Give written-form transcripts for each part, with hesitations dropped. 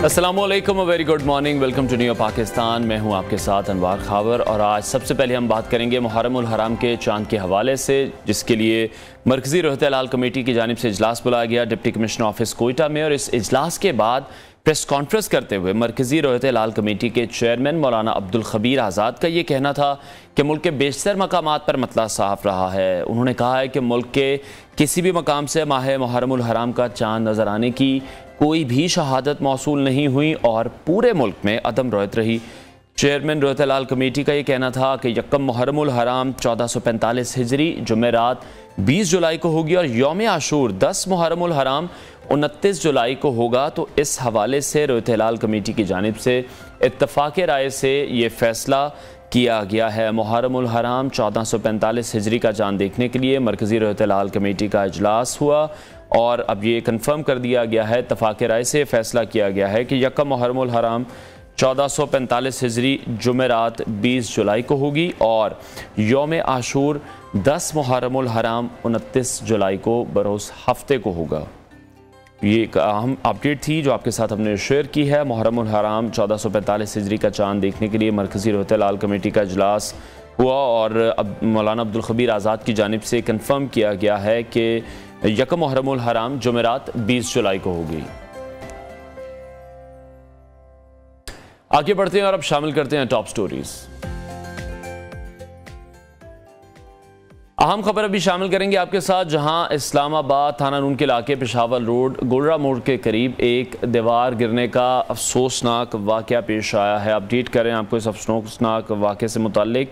अस्सलामुअलैकुम, very good morning, welcome to new Pakistan. मैं हूं आपके साथ अनवार खावर और आज सबसे पहले हम बात करेंगे मुहर्रम उल हराम के चांद के हवाले से, जिसके लिए मरकज़ी रहत-ए-आल कमेटी की जानिब से इजलास बुलाया गया डिप्टी कमिश्नर ऑफिस कोयटा में। और इस इजलास के बाद प्रेस कॉन्फ्रेंस करते हुए मरकज़ी रहत-ए-आल कमेटी के चेयरमैन मौलाना अब्दुल खबीर आज़ाद का ये कहना था कि मुल्क के बेशतर मकामात पर मतला साफ रहा है। उन्होंने कहा है कि मुल्क के किसी भी मकाम से माह मुहर्रम उल हराम का चांद नज़र आने की कोई भी शहादत मौसूल नहीं हुई और पूरे मुल्क में अदम रोयत रही। चेयरमैन रहत-ए-आल कमेटी का ये कहना था कि यकम मुहर्रम उल हराम 1445 हिजरी जुमेरात 20 जुलाई को होगी और यौम आशूर 10 मुहर्रम उल हराम 29 जुलाई को होगा। तो इस हवाले से रहत-ए-आल कमेटी की जानिब से इत्तफाक़ राय से ये फैसला किया गया है। मुहर्रम उल हराम 1445 हिजरी का चांद देखने के लिए मरकज़ी रहत-ए-आल कमेटी का इजलास हुआ और अब ये कन्फर्म कर दिया गया है, इत्तफाक़ राय से फैसला किया गया है कि यकम मुहर्रम उल हराम 1445 हिजरी जुमेरात 20 जुलाई को होगी और यौम आशूर 10 मुहर्रम उल हराम 29 जुलाई को बरोज़ हफ्ते को होगा। ये एक अहम अपडेट थी जो आपके साथ हमने शेयर की है। मुहर्रम उल हराम 1445 हिजरी का चांद देखने के लिए मरकज़ी रहत-ए-आल कमेटी का इजलास हुआ और अब मौलाना अब्दुल खबीर आज़ाद की जानिब से कन्फर्म किया गया है कि यकम मुहर्रम उल हराम जुमेरात 20 जुलाई को होगी। आगे बढ़ते हैं और अब शामिल करते हैं टॉप स्टोरीज। अहम खबर अभी शामिल करेंगे आपके साथ, जहां इस्लामाबाद थाना नून के इलाके पेशावर रोड गोलरा मोड़ के करीब एक दीवार गिरने का अफसोसनाक वाक़या पेश आया है। अपडेट करें आपको इस अफसोसनाक वाक़े से मुताल्लिक,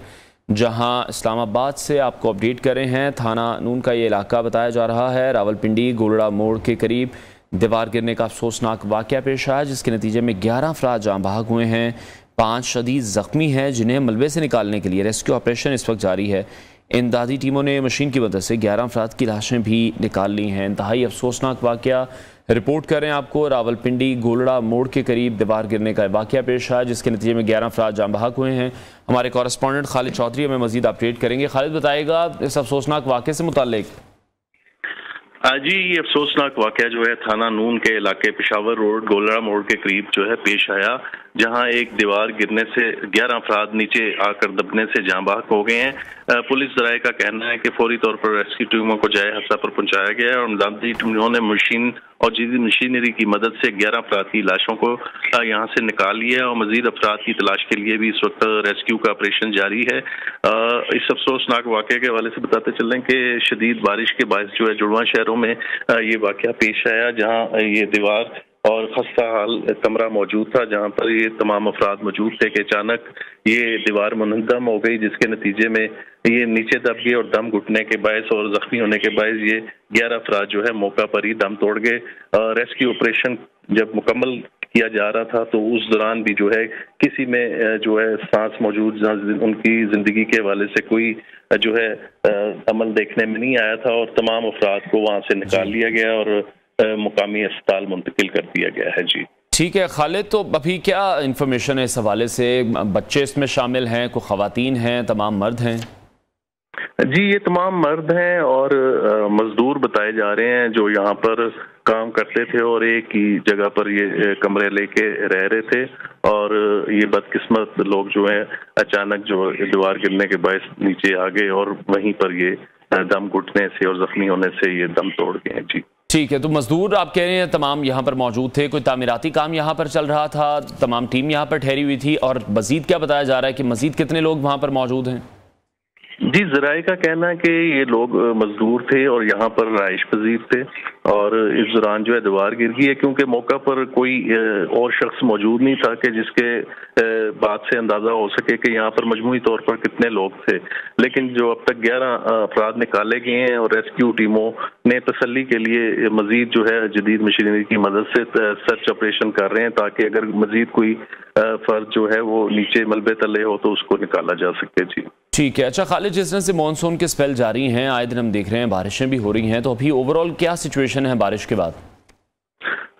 जहां इस्लामाबाद से आपको अपडेट कर रहे हैं। थाना नून का ये इलाका बताया जा रहा है। रावलपिंडी गोलरा मोड़ के करीब दीवार गिरने का अफसोसनाक वाक़या पेश आया, जिसके नतीजे में 11 अफराद जाँ बहक हुए हैं, 5 शदीद ज़ख्मी हैं, जिन्हें मलबे से निकालने के लिए रेस्क्यू ऑपरेशन इस वक्त जारी है। इमदादी टीमों ने मशीन की मदद से 11 अफराद की लाशें भी निकाल ली हैं। इंतहाई अफसोसनाक वाक़या रिपोर्ट करें आपको। रावलपिंडी गोलड़ा मोड़ के करीब दीवार गिरने का वाक़या पेश आया, जिसके नतीजे में 11 अफराद जाँ बहक हुए हैं। हमारे कॉरेस्पॉन्डेंट खालिद चौधरी हमें मजीद अपडेट करेंगे। खालिद, बताएगा इस अफसोसनाक वाक़े से मुताल्लिक। जी, ये अफसोसनाक वाक़या जो है थाना नून के इलाके पेशावर रोड गोलरा मोड़ के करीब जो है पेश आया, जहां एक दीवार गिरने से 11 अफराद नीचे आकर दबने से जाँ बहक हो गए हैं। पुलिस ज़राए का कहना है कि फौरी तौर पर रेस्क्यू टीमों को जाए हादसा पर पहुंचाया गया है और इमदादी टीमों ने मशीन और जदीद मशीनरी की मदद से 11 अफराद की लाशों को यहाँ से निकाल लिया है और मजीद अफराद की तलाश के लिए भी इस वक्त रेस्क्यू का ऑपरेशन जारी है। इस अफसोसनाक वाक़े के हवाले से बताते चल रहे हैं कि शदीद बारिश के बायस जो है जुड़वा शहरों में ये वाक़या पेश आया, जहाँ ये दीवार और खस्ता हाल कमरा मौजूद था, जहां पर ये तमाम अफराद मौजूद थे कि अचानक ये दीवार मुनहदम हो गई, जिसके नतीजे में ये नीचे दब गई और दम घुटने के बायस और जख्मी होने के बायस ये 11 अफराद जो है मौका पर ही दम तोड़ गए। रेस्क्यू ऑपरेशन जब मुकम्मल किया जा रहा था तो उस दौरान भी जो है किसी में जो है सांस मौजूद, उनकी जिंदगी के हवाले से कोई जो है अमल देखने में नहीं आया था और तमाम अफराद को वहां से निकाल लिया गया और मुकामी अस्पताल मुंतकिल कर दिया गया है। जी ठीक है खालिद, तो अभी क्या इंफॉर्मेशन है इस हवाले से? बच्चे इसमें शामिल हैं, कोई खवातीन हैं, तमाम मर्द हैं? जी, ये तमाम मर्द हैं और मजदूर बताए जा रहे हैं जो यहाँ पर काम करते थे और एक ही जगह पर ये कमरे लेके रह रहे थे और ये बदकिस्मत लोग जो हैं अचानक जो दीवार गिरने के बायस नीचे आ गए और वहीं पर ये दम घुटने से और जख्मी होने से ये दम तोड़ गए। जी ठीक है, तो मजदूर आप कह रहे हैं तमाम यहाँ पर मौजूद थे, कोई तामीराती काम यहाँ पर चल रहा था, तमाम टीम यहाँ पर ठहरी हुई थी और मजीद क्या बताया जा रहा है कि मजीद कितने लोग वहाँ पर मौजूद हैं? जी, ज़राए का कहना है कि ये लोग मजदूर थे और यहाँ पर रहाइश पजीर थे और इस दौरान जो है दीवार गिर गई है, क्योंकि मौका पर कोई और शख्स मौजूद नहीं था कि जिसके बात से अंदाजा हो सके कि यहाँ पर मजमूई तौर पर कितने लोग थे। लेकिन जो अब तक 11 अफराद निकाले गए हैं और रेस्क्यू टीमों ने तसल्ली के लिए मजीद जो है जदीद मशीनरी की मदद से सर्च ऑपरेशन कर रहे हैं, ताकि अगर मजीद कोई फर्द जो है वो नीचे मलबे तले हो तो उसको निकाला जा सके। जी ठीक है। अच्छा खालिद, जिस तरह से मानसून के स्पेल जारी हैं, आए दिन हम देख रहे हैं बारिशें भी हो रही हैं, तो अभी ओवरऑल क्या सिचुएशन है बारिश के बाद?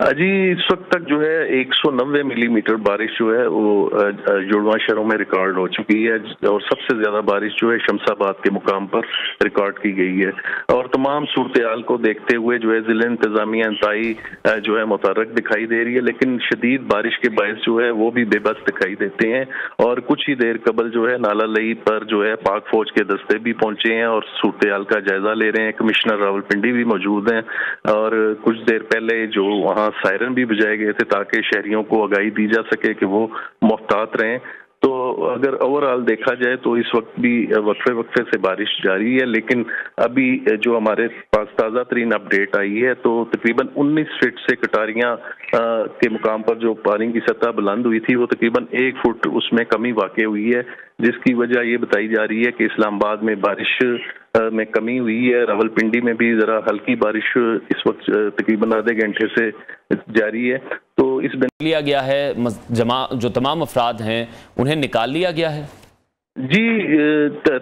जी इस वक्त तक जो है 190 मिलीमीटर बारिश जो है वो जुड़वा शहरों में रिकॉर्ड हो चुकी है और सबसे ज्यादा बारिश जो है शमशाबाद के मुकाम पर रिकॉर्ड की गई है। और तमाम सूरत हाल को देखते हुए जो है जिला इंतजामिया इंतहाई जो है मुतहर्रिक दिखाई दे रही है, लेकिन शदीद बारिश के बायस जो है वो भी बेबस दिखाई देते हैं। और कुछ ही देर कबल जो है नाला लई पर जो है पाक फौज के दस्ते भी पहुंचे हैं और सूरत हाल का जायजा ले रहे हैं। कमिश्नर रावलपिंडी भी मौजूद हैं और कुछ देर पहले जो वहाँ सायरन भी बजाए गए थे ताकि शहरियों को आगाही दी जा सके कि वो मुहतात रहें। तो अगर ओवरऑल देखा जाए तो इस वक्त भी वक्फे वक्फे से बारिश जारी है, लेकिन अभी जो हमारे पास ताज़ा तरीन अपडेट आई है तो तकरीबन 19 फीट से कटारियां के मुकाम पर जो पानी की सतह बुलंद हुई थी वो तकरीबन 1 फुट उसमें कमी वाक़ई हुई है, जिसकी वजह ये बताई जा रही है कि इस्लामाबाद में बारिश में कमी हुई है। रावलपिंडी में भी जरा हल्की बारिश इस वक्त तकरीबन आधे घंटे से जारी है। तो इस लिया गया है जो तमाम अफराद हैं उन्हें निकाल लिया गया है। जी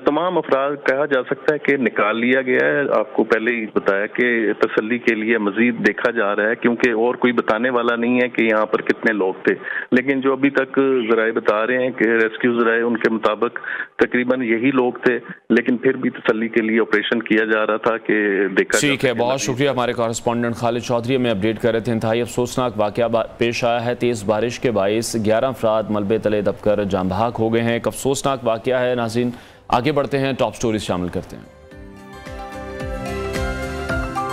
तमाम अफराद कहा जा सकता है कि निकाल लिया गया है। आपको पहले ही बताया कि तसल्ली के लिए मजीद देखा जा रहा है, क्योंकि और कोई बताने वाला नहीं है कि यहाँ पर कितने लोग थे। लेकिन जो अभी तक जराए बता रहे हैं कि रेस्क्यू जराए उनके मुताबिक तकरीबन यही लोग थे, लेकिन फिर भी तसल्ली के लिए ऑपरेशन किया जा रहा था कि देखा। ठीक है, बहुत शुक्रिया। हमारे कॉरेस्पॉन्डेंट खालिद चौधरी हमें अपडेट कर रहे थे। इंतहाई अफसोसनाक वाकया पेश आया है। तेज़ बारिश के बायस 11 अफराद मलबे तले दबकर जाँ बहक हो गए हैं। एक अफसोसनाक क्या है नाज़रीन, आगे बढ़ते हैं, टॉप स्टोरीज शामिल करते हैं।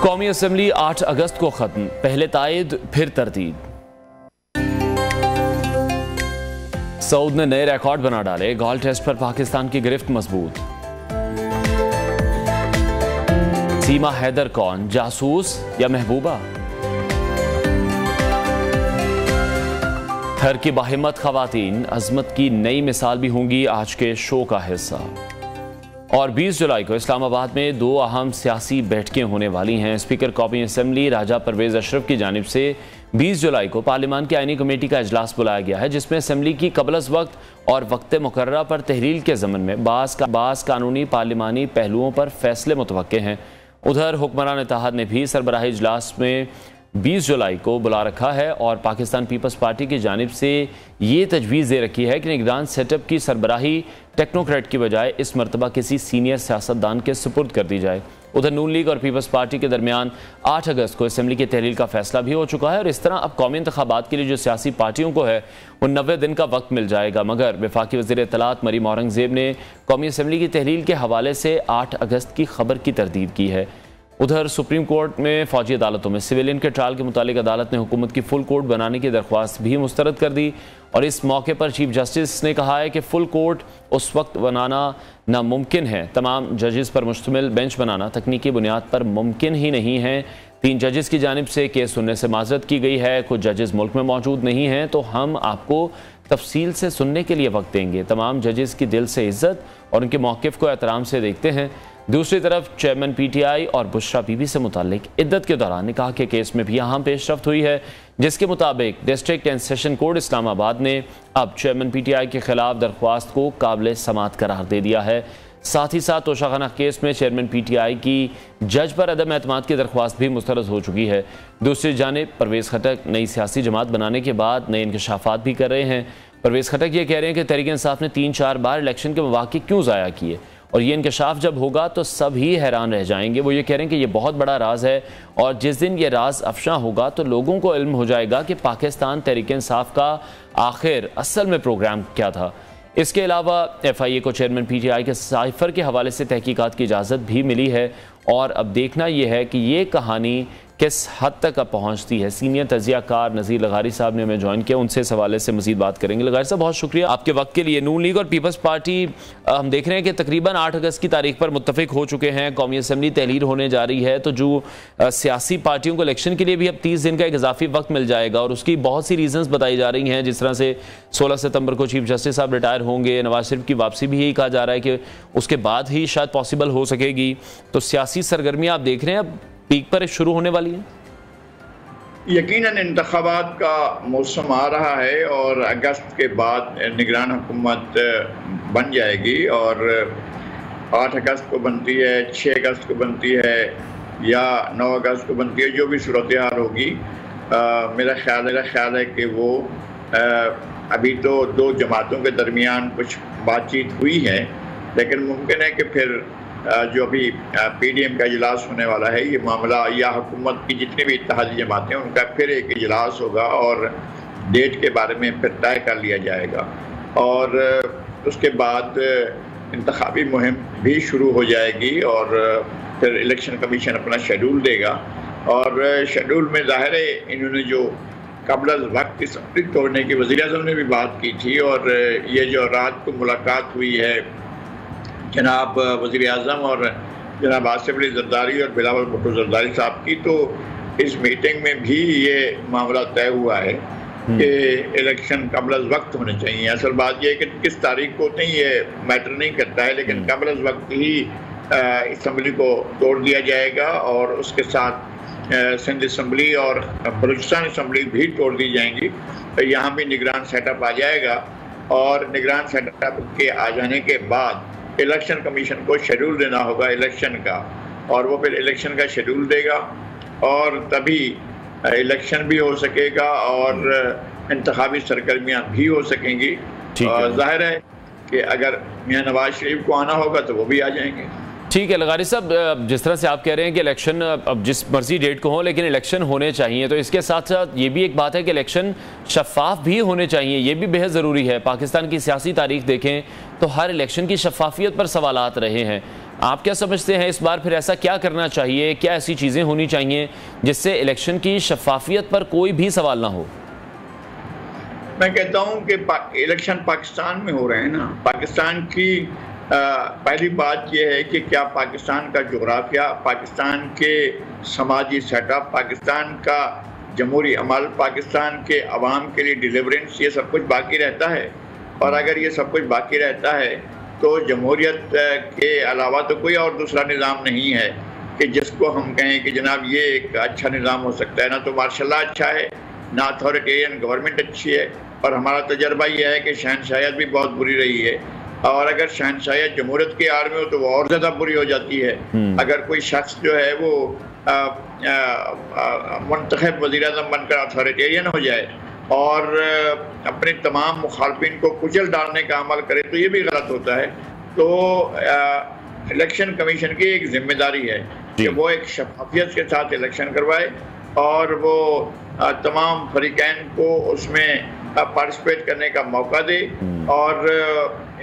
कौमी असेंबली 8 अगस्त को खत्म, पहले तायद फिर तरतीब। सऊद ने नए रिकॉर्ड बना डाले, गोल्फ टेस्ट पर पाकिस्तान की गिरफ्त मजबूत। सीमा हैदर कौन, जासूस या महबूबा? थर की बाहिम्मत खवातीन अजमत की नई मिसाल भी होंगी आज के शो का हिस्सा। और 20 जुलाई को इस्लामाबाद में 2 अहम सियासी बैठकें होने वाली हैं। स्पीकर कौमी असेंबली राजा परवेज अशरफ की जानिब से 20 जुलाई को पार्लियामान की आईनी कमेटी का इजलास बुलाया गया है, जिसमें असेंबली की कबल अज़ वक्त और वक्त मुकर्ररा पर तहरील के ज़मन में बास कानूनी पार्लिमानी पहलुओं पर फैसले मुतवक्के हैं। उधर हुक्मरान इत्तेहाद ने भी सरबराही इजलास में 20 जुलाई को बुला रखा है और पाकिस्तान पीपल्स पार्टी की जानिब से ये तजवीज़ दे रखी है कि निगरान सेटअप की सरबराही टेक्नोक्रेट की बजाय इस मरतबा किसी सीनियर सियासतदान के सुपुर्द कर दी जाए। उधर नून लीग और पीपल्स पार्टी के दरमियान 8 अगस्त को असेंबली की तहरील का फैसला भी हो चुका है और इस तरह अब कौमी इंतखाबात के लिए जो सियासी पार्टियों को है वो 90 दिन का वक्त मिल जाएगा। मगर वफाकी वज़ीर इत्तलात मरीम औरंगज़ेब ने कौमी असेंबली की तहरील के हवाले से 8 अगस्त की खबर की तरदीद की है। उधर सुप्रीम कोर्ट में फौजी अदालतों में सिविलियन के ट्रायल के मुतालिक अदालत ने हुकूमत की फुल कोर्ट बनाने की दरख्वास्त भी मुस्तरद कर दी और इस मौके पर चीफ जस्टिस ने कहा है कि फुल कोर्ट उस वक्त बनाना नामुमकिन है। तमाम जजेस पर मुश्तमिल बेंच बनाना तकनीकी बुनियाद पर मुमकिन ही नहीं है। 3 जजेस की जानिब से केस सुनने से माजरत की गई है। कुछ जजेस मुल्क में मौजूद नहीं हैं तो हम आपको तफसील से सुनने के लिए वक्त देंगे। तमाम जजेस की दिल से इज्जत और उनके मौक़िफ़ को एहतराम से देखते हैं। दूसरी तरफ चेयरमैन पीटीआई और बुशरा बीबी से मुतालिक इद्दत के दौरान निकाह के केस में भी अहम पेशरफ्त हुई है, जिसके मुताबिक district and session court Islamabad ने अब चेयरमैन पीटीआई के खिलाफ दरख्वास्त को काबिल समाअत करार दे दिया है। साथ ही साथ तोशाखाना केस में चेयरमैन पीटीआई की जज पर अदम एतमाद की दरख्वास्त भी मुस्तरद हो चुकी है। दूसरी जानिब परवेज़ खटक नई सियासी जमात बनाने के बाद नए इंकशाफात भी कर रहे हैं। परवेज़ खटक ये कह रहे हैं कि तहरीक इंसाफ ने 3-4 बार इलेक्शन के मौके क्यों ज़ाया किए और ये इंकशाफ जब होगा तो सब ही हैरान रह जाएंगे। वो ये कह रहे हैं कि ये बहुत बड़ा राज है और जिस दिन ये राज अफशा होगा तो लोगों को इल्म हो जाएगा कि पाकिस्तान तहरीक इंसाफ का आखिर असल में प्रोग्राम क्या था। इसके अलावा FIA को चेयरमैन PTI के साइफर के हवाले से तहकीकात की इजाज़त भी मिली है और अब देखना यह है कि ये कहानी किस हद तक अब पहुँचती है। सीनियर तजियाकार नज़ीर लगारी साहब ने हमें ज्वाइन किया, उनसे इस हवाले से मज़ीद बात करेंगे। लगारी साहब बहुत शुक्रिया आपके वक्त के लिए। नून लीग और पीपल्स पार्टी हम देख रहे हैं कि तकरीबन 8 अगस्त की तारीख पर मुत्तफिक हो चुके हैं। कौमी असम्बली तहलील होने जा रही है तो जो सियासी पार्टियों को इलेक्शन के लिए भी अब 30 दिन का एक इजाफी वक्त मिल जाएगा और उसकी बहुत सी रीजंस बताई जा रही हैं, जिस तरह से 16 सितंबर को चीफ जस्टिस साहब रिटायर होंगे, नवाज शरीफ की वापसी भी यही कहा जा रहा है कि उसके बाद ही शायद पॉसिबल हो सकेगी। तो सियासी सरगर्मियाँ आप देख रहे हैं अब पीक पर शुरू होने वाली हैं। यकीनन इंतखाबात का मौसम आ रहा है और अगस्त के बाद निगरान हुकूमत बन जाएगी और 8 अगस्त को बनती है, 6 अगस्त को बनती है या 9 अगस्त को बनती है, जो भी सूरत हाल होगी मेरा ख्याल है कि वो अभी तो दो जमातों के दरमियान कुछ बातचीत हुई है, लेकिन मुमकिन है कि फिर जो अभी PDM का इजलास होने वाला है, ये मामला या हुकूमत की जितनी भी इत्तेहादी जमातें उनका फिर एक इजलास होगा और डेट के बारे में फिर तय कर लिया जाएगा और उसके बाद इंतखाबी मुहिम भी शुरू हो जाएगी और फिर इलेक्शन कमीशन अपना शेड्यूल देगा। और शेड्यूल में ज़ाहिर है इन्होंने जो कबल वक्त असम्बली तोड़ने की वज़ीर-ए-आज़म ने भी बात की थी और ये जो रात को मुलाकात हुई है जनाब वज़ीर-ए-आज़म और जनाब आसिफ अली ज़रदारी और बिलावल भुट्टो ज़रदारी साहब की, तो इस मीटिंग में भी ये मामला तय हुआ है कि इलेक्शन कबल वक्त होने चाहिए। असल बात यह है कि किस तारीख को होते हैं ये मैटर नहीं करता है, लेकिन कबल वक्त ही असम्बली को तोड़ दिया जाएगा और उसके साथ सिंध असम्बली और बलूचिस्तान असम्बली भी तोड़ दी जाएंगी। तो यहाँ भी निगरान सेटअप आ जाएगा और निगरान सेटअप के आ जाने के बाद इलेक्शन कमीशन को शेड्यूल देना होगा इलेक्शन का और वो फिर इलेक्शन का शेड्यूल देगा और तभी इलेक्शन भी हो सकेगा और इंतखाबी सरगर्मियाँ भी हो सकेंगी। जाहिर है कि अगर मियां नवाज शरीफ को आना होगा तो वो भी आ जाएंगे। ठीक है लगारी साहब, जिस तरह से आप कह रहे हैं कि इलेक्शन अब जिस मर्जी डेट को हो लेकिन इलेक्शन होने चाहिए, तो इसके साथ साथ ये भी एक बात है कि इलेक्शन शफाफ भी होने चाहिए, ये भी बेहद ज़रूरी है। पाकिस्तान की सियासी तारीख देखें तो हर इलेक्शन की शफाफियत पर सवालात रहे हैं। आप क्या समझते हैं इस बार फिर ऐसा क्या करना चाहिए, क्या ऐसी चीज़ें होनी चाहिए जिससे इलेक्शन की शफाफियत पर कोई भी सवाल ना हो? मैं कहता हूँ कि इलेक्शन पाकिस्तान में हो रहे हैं ना, पाकिस्तान की पहली बात यह है कि क्या पाकिस्तान का जोग्राफिया, पाकिस्तान के समाजी सेटअप, पाकिस्तान का जमहूरी अमल, पाकिस्तान के अवाम के लिए डिलीवरेंस, ये सब कुछ बाकी रहता है। और अगर ये सब कुछ बाकी रहता है तो जमहूरियत के अलावा तो कोई और दूसरा निज़ाम नहीं है कि जिसको हम कहें कि जनाब ये एक अच्छा निज़ाम हो सकता है। ना तो मार्शल लॉ अच्छा है, ना अथॉरिटेरियन गवर्नमेंट अच्छी है, और हमारा तजर्बा यह है कि शहनशाहियत भी बहुत बुरी रही है। और अगर शहनशाहियत जमहूरियत के आड़ में हो तो वो और ज़्यादा बुरी हो जाती है। अगर कोई शख्स जो है वो मुंतखब वज़ीर-ए-आज़म बनकर अथॉरिटेरियन हो जाए और अपने तमाम मुखालफिन को कुचल डालने का अमल करे तो ये भी गलत होता है। तो इलेक्शन कमीशन की एक जिम्मेदारी है कि वो एक शफाफियत के साथ इलेक्शन करवाए और वो तमाम फरीकैन को उसमें पार्टिसिपेट करने का मौका दे और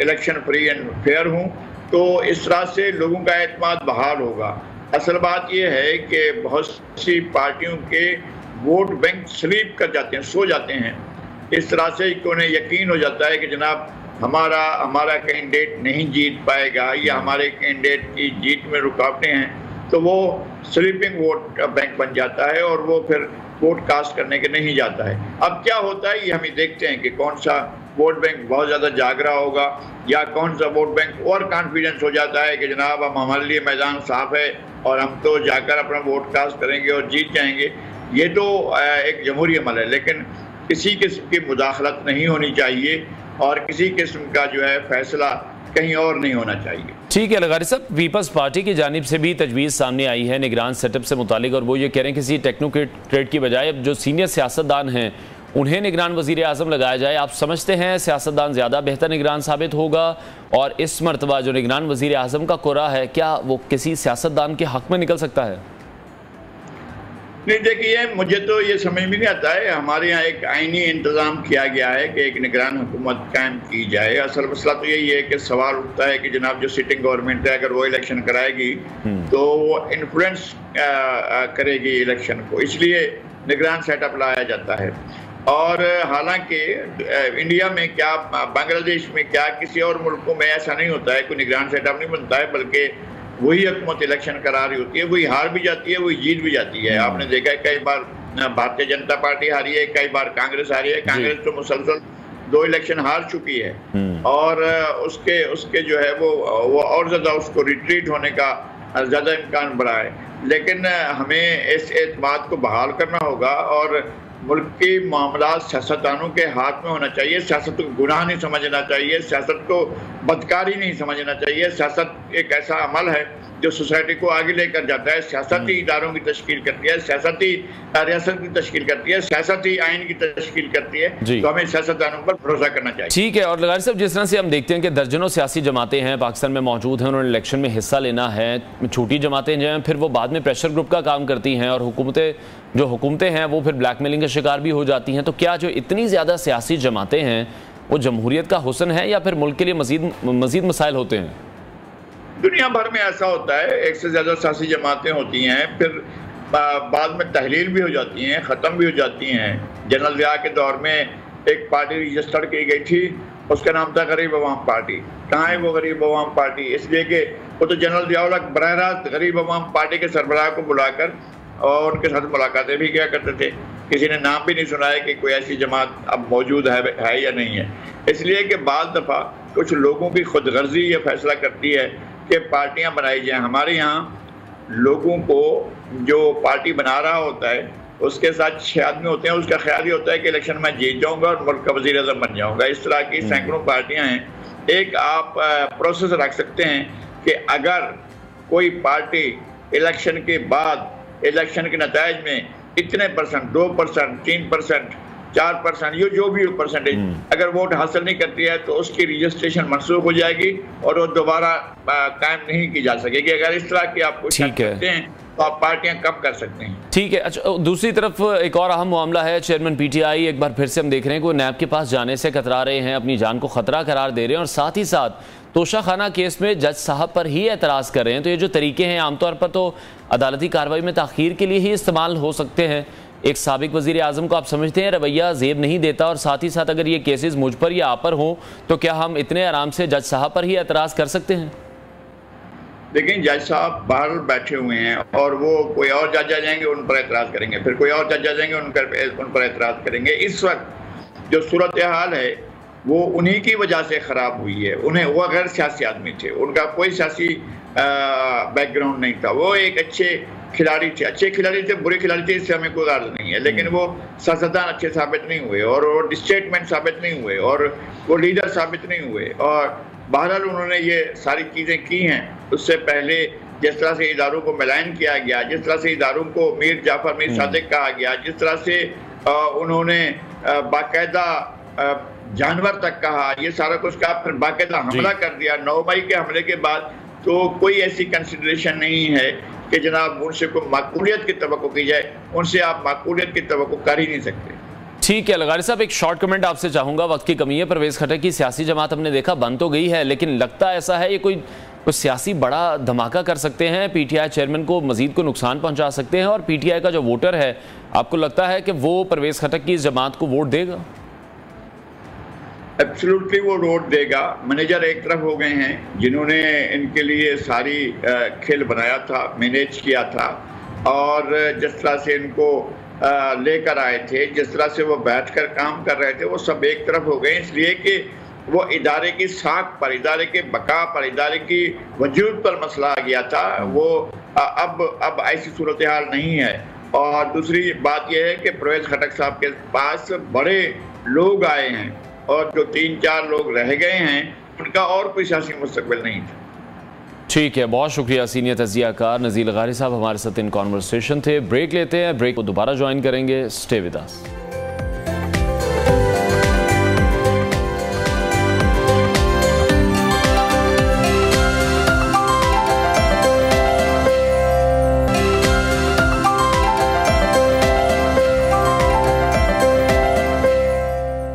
इलेक्शन फ्री एंड फेयर हों, तो इस तरह से लोगों का एतमाद बहाल होगा। असल बात यह है कि बहुत सी पार्टियों के वोट बैंक स्लीप कर जाते हैं, सो जाते हैं। इस तरह से उन्हें यकीन हो जाता है कि जनाब हमारा कैंडिडेट नहीं जीत पाएगा या हमारे कैंडिडेट की जीत में रुकावटें हैं, तो वो स्लीपिंग वोट बैंक बन जाता है और वो फिर वोट कास्ट करने के नहीं जाता है। अब क्या होता है ये हम देखते हैं कि कौन सा वोट बैंक बहुत ज़्यादा जाग रहा होगा या कौन सा वोट बैंक और कॉन्फिडेंस हो जाता है कि जनाब अब हमारे लिए मैदान साफ है और हम तो जाकर अपना वोट कास्ट करेंगे और जीत जाएंगे। ये तो एक जमहूरी अमल है, लेकिन किसी किस्म की मुदाखलत नहीं होनी चाहिए और किसी किस्म का जो है फैसला कहीं और नहीं होना चाहिए। ठीक है लगारी साहब, पीपल्स पार्टी की जानिब से भी तजवीज़ सामने आई है निगरान सेटअप से मुतालिक, और वो ये कह रहे हैं किसी टेक्नोक्रेट की बजाय अब जो सीनियर सियासतदान हैं उन्हें निगरान वज़ीर आज़म लगाया जाए। आप समझते हैं सियासतदान ज़्यादा बेहतर निगरान साबित होगा और इस मरतबा जो निगरान वज़ीर आज़म का कोरा है क्या वो किसी सियासतदान के हक़ में निकल सकता है? नहीं, देखिए मुझे तो ये समझ में नहीं आता है। हमारे यहाँ एक आईनी इंतज़ाम किया गया है कि एक निगरान हुकूमत कायम की जाए। असल मसला तो यही है कि सवाल उठता है कि जनाब जो सिटिंग गवर्नमेंट है अगर वो इलेक्शन कराएगी तो वो इन्फ्लुएंस करेगी इलेक्शन को, इसलिए निगरान सेटअप लाया जाता है। और हालांकि इंडिया में क्या, बांग्लादेश में क्या, किसी और मुल्कों में ऐसा नहीं होता है, कोई निगरान सेटअप नहीं बनता है, बल्कि वही हुकूमत इलेक्शन करा रही होती है, वही हार भी जाती है, वही जीत भी जाती है। आपने देखा है कई बार भारतीय जनता पार्टी हारी है, कई बार कांग्रेस हारी है। कांग्रेस तो मुसलसल 2 इलेक्शन हार चुकी है और उसके जो है वो और ज़्यादा उसको रिट्रीट होने का ज़्यादा इम्कान बढ़ा है। लेकिन हमें इस एतमाद को बहाल करना होगा और मुल्क के मामला सियासतदानों के हाथ में होना चाहिए। सियासत को गुनाह नहीं समझना चाहिए, सियासत को बदकारी नहीं समझना चाहिए। सियासत एक ऐसा अमल है जो सोसाइटी को आगे लेकर जाता है, सियासती इदारों की तश्कील करती है, सियासती रियासत की तश्कील करती है, सियासती आइन की तश्कील करती है, तो हमें सियासतदानों पर भरोसा करना चाहिए। ठीक है। और लगारी साहब, जिस तरह से हम देखते हैं कि दर्जनों सियासी जमातें हैं पाकिस्तान में मौजूद हैं, उन्होंने इलेक्शन में हिस्सा लेना है, छोटी जमातें जो हैं फिर वो बाद में प्रेशर ग्रुप का काम करती हैं और हुकूमतें हैं वो फिर ब्लैकमेलिंग का शिकार भी हो जाती हैं। तो क्या जो इतनी ज़्यादा सियासी जमातें हैं वो जमहूरियत का हुस्न है या फिर मुल्क के लिए मजीद मसाइल होते हैं? दुनिया भर में ऐसा होता है, एक से ज़्यादा सियासी जमातें होती हैं, फिर बाद में तहलील भी हो जाती हैं, ख़त्म भी हो जाती हैं। जनरल ज़िया के दौर में एक पार्टी रजिस्टर की गई थी, उसका नाम था गरीब अवाम पार्टी। कहाँ है वो गरीब अवाम पार्टी? इसलिए कि वो तो जनरल ज़िया बराह रास्त गरीब अवाम पार्टी के सरबराह को बुलाकर और उनके साथ मुलाकातें भी किया करते थे। किसी ने नाम भी नहीं सुना है कि कोई ऐसी जमात अब मौजूद है या नहीं है। इसलिए कि बाज़ दफ़ा कुछ लोगों की खुदगर्जी ये फैसला करती है कि पार्टियां बनाई जाएं। हमारे यहाँ लोगों को जो पार्टी बना रहा होता है उसके साथ 6 आदमी होते हैं, उसका ख्याल ही होता है कि इलेक्शन में जीत जाऊंगा और मुल्क का वज़ीर आज़म बन जाऊंगा। इस तरह की सैकड़ों पार्टियां हैं। एक आप प्रोसेस रख सकते हैं कि अगर कोई पार्टी इलेक्शन के बाद इलेक्शन के नताइज में इतने परसेंट, 2%, 3%, 4%, ये जो भी परसेंटेज अगर वोट हासिल नहीं करती है तो उसकी रजिस्ट्रेशन मनसूख हो जाएगी और वो दोबारा कायम नहीं की जा सकेगी। अगर इस तरह की आप कुछ करते हैं तो आप पार्टियां कब कर सकते हैं। ठीक है। अच्छा, दूसरी तरफ एक और अहम मामला है, चेयरमैन PTI एक बार फिर से हम देख रहे हैं कि वो नैब के पास जाने से कतरा रहे हैं, अपनी जान को खतरा करार दे रहे हैं और साथ ही साथ तोशा खाना केस में जज साहब पर ही एतराज़ कर रहे हैं। तो ये जो तरीके हैं आमतौर पर तो अदालती कार्रवाई में ताख़ीर के लिए ही इस्तेमाल हो सकते हैं। एक साबिक वज़ीर आज़म को आप समझते हैं रवैया ज़ेब नहीं देता, और साथ ही साथ अगर ये केसेस मुझ पर या आप पर हों तो क्या हम इतने आराम से जज साहब पर ही एतराज़ कर सकते हैं? लेकिन जज साहब बाहर बैठे हुए हैं और वो कोई और जज आ जाएंगे उन पर एतराज़ करेंगे, फिर कोई और जज आ जाएंगे उन पर एतराज़ करेंगे। इस वक्त जो सूरत हाल है वो उन्हीं की वजह से ख़राब हुई है। वो गैर सियासी आदमी थे, उनका कोई सियासी बैकग्राउंड नहीं था, वो एक अच्छे खिलाड़ी थे, बुरे खिलाड़ी थे, इससे हमें कोई गर्ज नहीं है, लेकिन वो सियासतदान अच्छे साबित नहीं हुए और वो स्टेटमेंट साबित नहीं हुए और वो लीडर साबित नहीं हुए। और बहरहाल उन्होंने ये सारी चीज़ें की हैं। उससे पहले जिस तरह से इदारों को मिलान किया गया, जिस तरह से इदारों को मीर जाफर मीर सादिक कहा गया, जिस तरह से उन्होंने बाकायदा जानवर तक कहा, ये सारा कुछ कहा, फिर बाकायदा हमला कर दिया 9 मई के हमले के बाद, तो कोई ऐसी कंसिडरेशन नहीं है कि जनाब उनसे कोई माकूलियत की तवक्को की जाए। उनसे आप माकूलियत की तवक्को कर ही नहीं सकते। ठीक है। लगारी साहब, एक शॉर्ट कमेंट आपसे चाहूंगा, वक्त की कमी है। परवेज़ खटक की सियासी जमात हमने देखा बंद तो गई है, लेकिन लगता ऐसा है ये कोई सियासी बड़ा धमाका कर सकते हैं, PTI चेयरमैन को मजीद को नुकसान पहुंचा सकते हैं, और PTI का जो वोटर है आपको लगता है कि वो परवेज़ खटक की इस जमात को वोट देगा? एब्सोल्युटली वो वोट देगा। मैनेजर एक तरफ हो गए हैं जिन्होंने इनके लिए सारी खेल बनाया था, मैनेज किया था, और जिस तरह से इनको लेकर आए थे, जिस तरह से वो बैठकर काम कर रहे थे, वो सब एक तरफ हो गए, इसलिए कि वो इदारे की साख पर, इदारे के बका पर, इदारे की वजूद पर मसला आ गया था। वो अब ऐसी सूरत हाल नहीं है। और दूसरी बात यह है कि परवेज़ खटक साहब के पास बड़े लोग आए हैं और जो 3-4 लोग रह गए हैं उनका और कोई सियासी मुस्तकबिल नहीं था। ठीक है, बहुत शुक्रिया सीनियर तज्जियाकार नज़ीर लगारी साहब हमारे साथ इन कॉन्वर्सेशन थे। ब्रेक लेते हैं, ब्रेक को दोबारा ज्वाइन करेंगे। Stay with us.